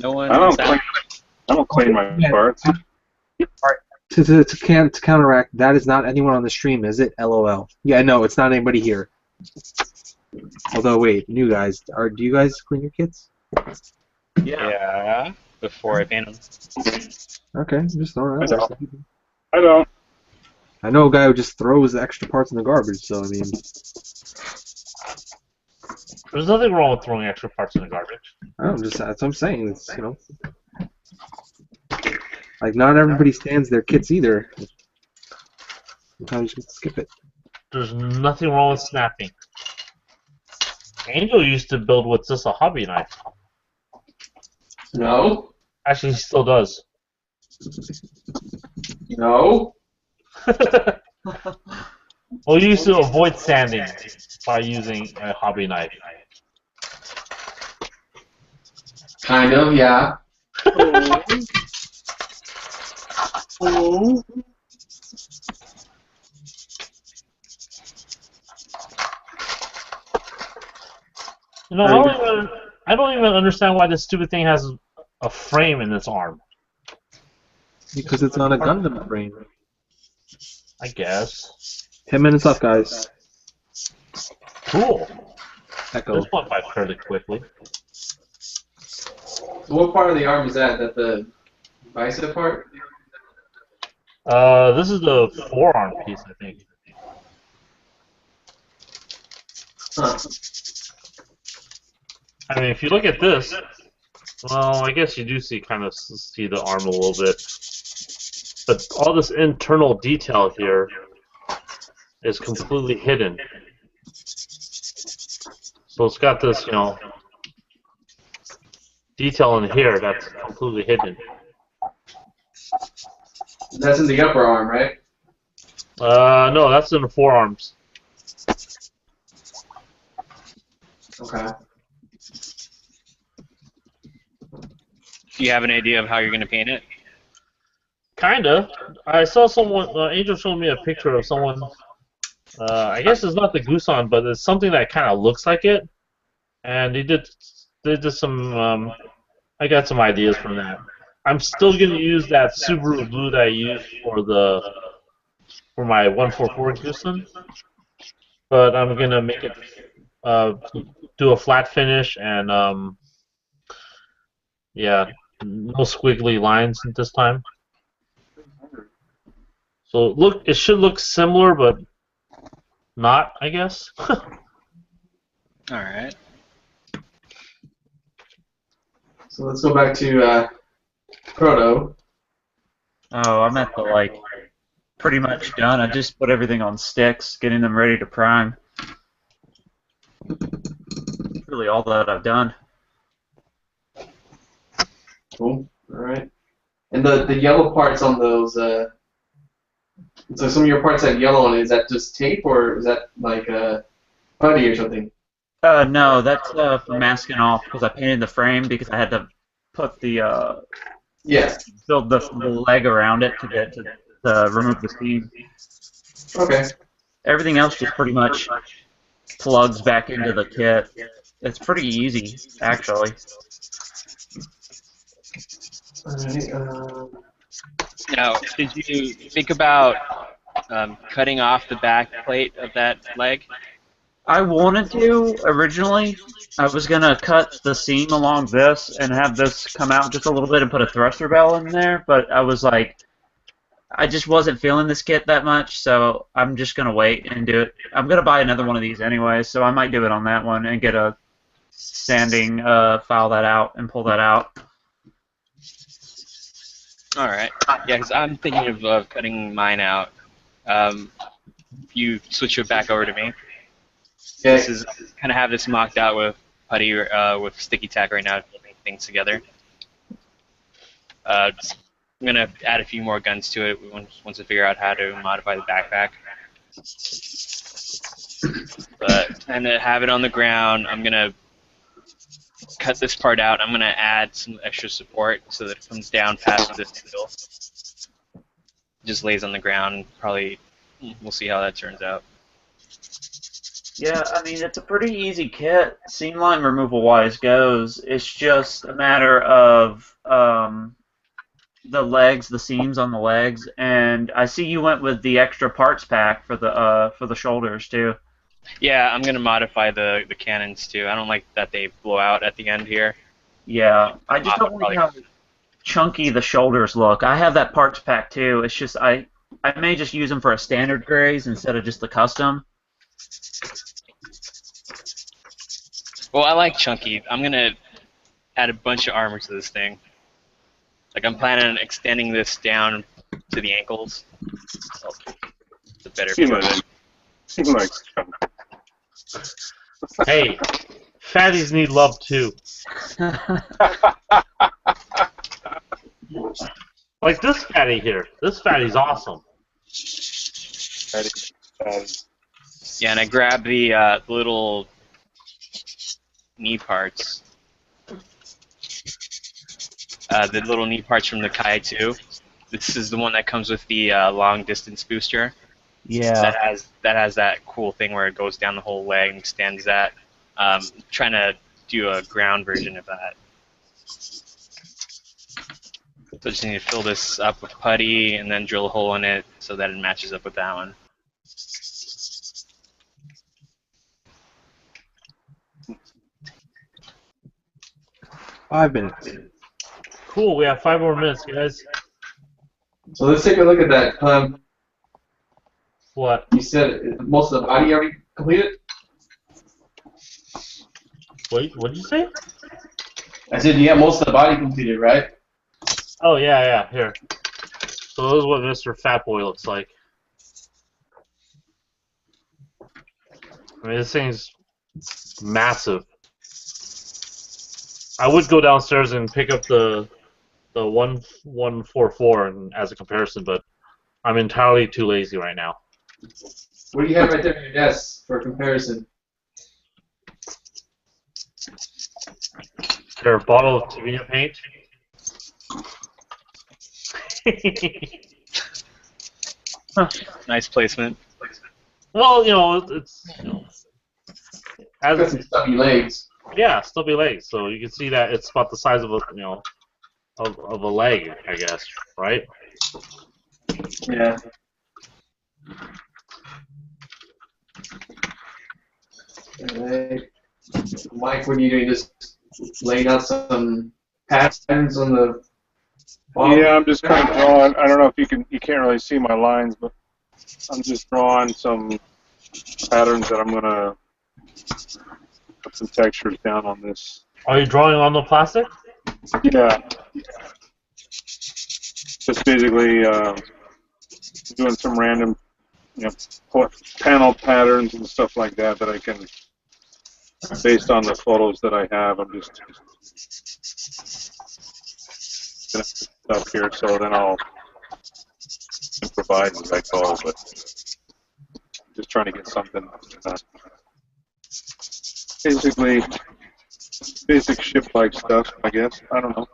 No one. I don't clean my parts. To counteract, that is not anyone on the stream, is it? LOL. Yeah, no, it's not anybody here. Although, wait, new guys, do you guys clean your kits? Yeah. Before I paint them. Okay, just throwing it out there. I don't. I know a guy who just throws the extra parts in the garbage, so I mean. There's nothing wrong with throwing extra parts in the garbage. That's what I'm saying. It's, you know. Like, not everybody stands their kits either. Sometimes you can skip it. There's nothing wrong with snapping. Angel used to build with just a hobby knife. No. Actually, he still does. No. Well, you used to avoid sanding by using a hobby knife. Kind of, yeah. Oh. You know, I don't even understand why this stupid thing has a frame in this arm? Because it's on a Gundam frame. I guess. 10 minutes left, guys. Cool. Echo. This went by fairly quickly. So what part of the arm is that? That the bicep part? This is the forearm piece, I think. Huh. I mean, if you look at this, well, I guess you do see the arm a little bit, but all this internal detail here is completely hidden. So it's got this, detail in here that's completely hidden. That's in the upper arm, right? No, that's in the forearms. Okay. Do you have an idea of how you're going to paint it? Kinda. I saw someone. Angel showed me a picture of someone. I guess it's not the Gusan, but it's something that kind of looks like it. And they did some. I got some ideas from that. I'm still gonna use that Subaru blue that I used for my 144 Gusan, but I'm gonna make it do a flat finish and yeah, no squiggly lines this time. So it should look similar, but not, I guess. All right. So let's go back to Proto. Oh, I'm at the, pretty much done. I just put everything on sticks, getting them ready to prime. That's really all that I've done. Cool. All right. And the yellow parts on those. So some of your parts have yellow on it. Is that just tape or is that like putty or something? No, that's for masking off because I painted the frame because I had to put the build the leg around it to get to remove the seam. Okay. Everything else just pretty much plugs back into the kit. It's pretty easy, actually. All right. Now, did you think about cutting off the back plate of that leg? I wanted to originally. I was gonna cut the seam along this and have this come out just a little bit and put a thruster bell in there, but I was like, I just wasn't feeling this kit that much, so I'm just gonna wait and do it. I'm gonna buy another one of these anyway, so I might do it on that one and get a sanding file that out and pull that out. All right. Yeah, because I'm thinking of cutting mine out. If you switch it back over to me. Okay. This is kind of have this mocked out with putty with sticky tack right now to make things together. I'm gonna add a few more guns to it once I figure out how to modify the backpack. But and to have it on the ground, I'm gonna cut this part out. I'm gonna add some extra support so that it comes down past this hill. Just lays on the ground. Probably we'll see how that turns out. Yeah, I mean, it's a pretty easy kit, seam line removal wise goes. It's just a matter of the legs, the seams on the legs, and I see you went with the extra parts pack for the shoulders too. Yeah, I'm gonna modify the cannons too. I don't like that they blow out at the end here. Yeah, I just don't like how chunky the shoulders look. I have that parts pack too. It's just I may just use them for a standard graze instead of just the custom. Well, I like chunky. I'm gonna add a bunch of armor to this thing. Like I'm planning on extending this down to the ankles. So it's a better view of it. Seems like chunk. Hey, fatties need love too. Like this fatty here. This fatty's awesome. Yeah, and I grabbed the little knee parts. The little knee parts from the Kai 2. This is the one that comes with the long distance booster. Yeah. That has that cool thing where it goes down the whole leg and extends that. Trying to do a ground version of that. So just need to fill this up with putty and then drill a hole in it so that it matches up with that one. Five minutes. Cool. We have 5 more minutes, guys. So let's take a look at that. What? You said most of the body already completed? Wait, what did you say? I said you have most of the body completed, right? Oh, yeah. Here. So this is what Mr. Fatboy looks like. I mean, this thing's massive. I would go downstairs and pick up the 1144 as a comparison, but I'm entirely too lazy right now. What do you have right there on your desk for comparison? There a bottle of Tevina paint. Nice placement. Well, it's Got as some stubby legs. yeah, stubby legs. So you can see that it's about the size of a of a leg, I guess, right? Yeah. Alright. Mike, what are you doing? Just laying out some patterns on the bottom? Yeah, I'm just kind of drawing. I don't know if you can't really see my lines, but I'm just drawing some patterns that I'm gonna put some textures down on this. Are you drawing on the plastic? Yeah. Just basically doing some random, panel patterns and stuff like that I can, based on the photos that I have, I'm just gonna put stuff here, so then I'll improvise as I go, but just trying to get something basically basic ship-like stuff, I guess. I don't know.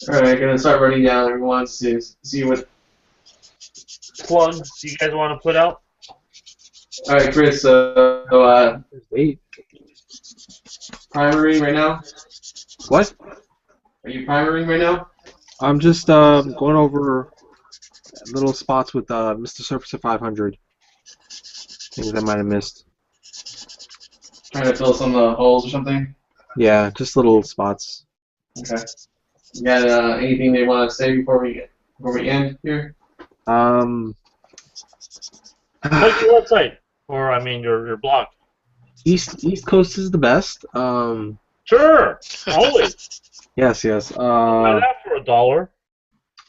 Alright, gonna start running down everyone to see what. Plugs you guys want to put out? Alright, Chris, Wait. primering right now? What? Are you primering right now? I'm just going over little spots with Mr. Surface of 500. Things I might have missed. Trying to fill some holes or something? Yeah, just little spots. Okay. You got anything they want to say before we end here? Like your website, or I mean your blog. East Coast is the best. Sure, always. Yes. Buy that for $1.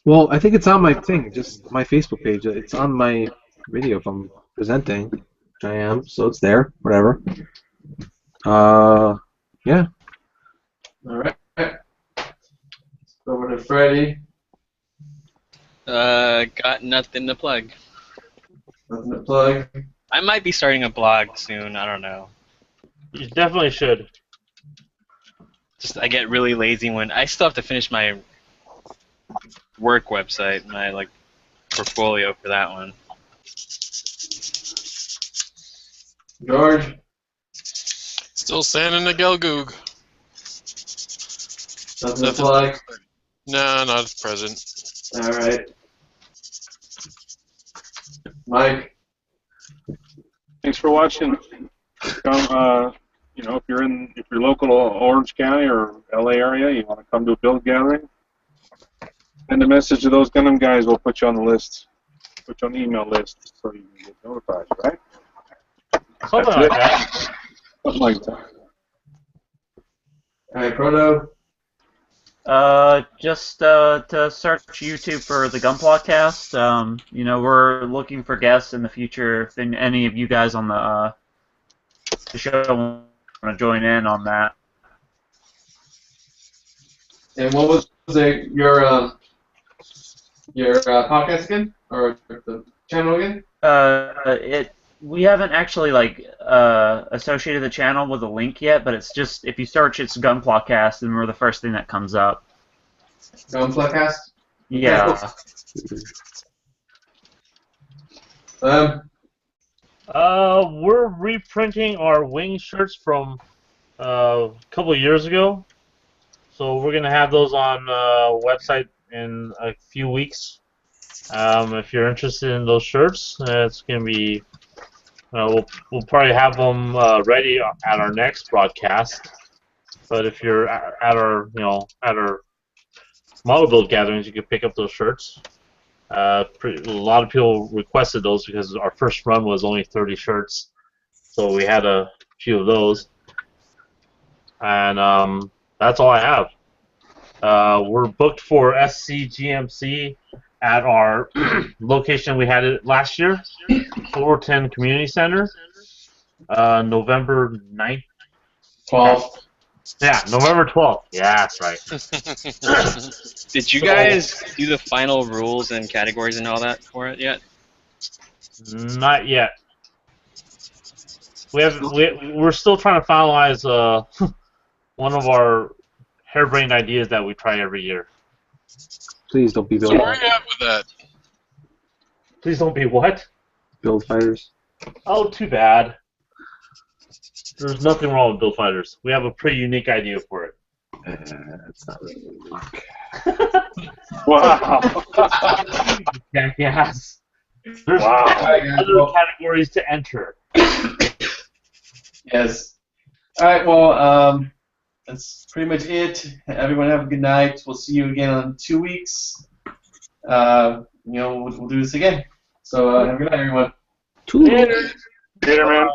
Well, I think it's on my thing, just my Facebook page. It's on my video if I'm presenting, which I am, so it's there. Whatever. Yeah. All right. Over to Freddie. Got nothing to plug. Nothing to plug. I might be starting a blog soon. I don't know. You definitely should. Just I get really lazy when I still have to finish my work website, my portfolio for that one. George. Still sanding the Gelgoog. Nothing to plug. No, not at present. All right. Mike. Thanks for watching. Come, if you're local to Orange County or LA area, you want to come to a build gathering, send a message to those Gundam guys. We'll put you on the list, put you on the email list, so you can get notified. Right? Something like that. Something like that. All right, Proto. Just to search YouTube for the Gunplotcast. We're looking for guests in the future. If any of you guys on the show want to join in on that. And what was your podcast again, or the channel again? We haven't actually associated the channel with a link yet, but it's just if you search it's Gunplotcast, and we're the first thing that comes up. Gunplotcast? Yeah. We're reprinting our wing shirts from a couple of years ago. So So we're gonna have those on website in a few weeks. If you're interested in those shirts, it's gonna be. We'll probably have them ready at our next broadcast. But if you're at our at our model build gatherings, you can pick up those shirts. A lot of people requested those because our first run was only 30 shirts, so we had a few of those. And that's all I have. We're booked for SCGMC at our location we had it last year, 410 Community Center, November 9th. 12th. Yeah, November 12th. Yeah, that's right. Did you guys do the final rules and categories and all that for it yet? Not yet. We're still trying to finalize one of our harebrained ideas that we try every year. Please don't be So build where are you at with that? Please don't be what? build fighters. Oh, too bad. There's nothing wrong with Build Fighters. We have a pretty unique idea for it. It's not really unique. Wow. Yes. There's Wow. other categories to enter. Yes. All right. Well, that's pretty much it. Everyone have a good night. We'll see you again in 2 weeks. We'll do this again. So have a good night, everyone. Toodles. Later, man.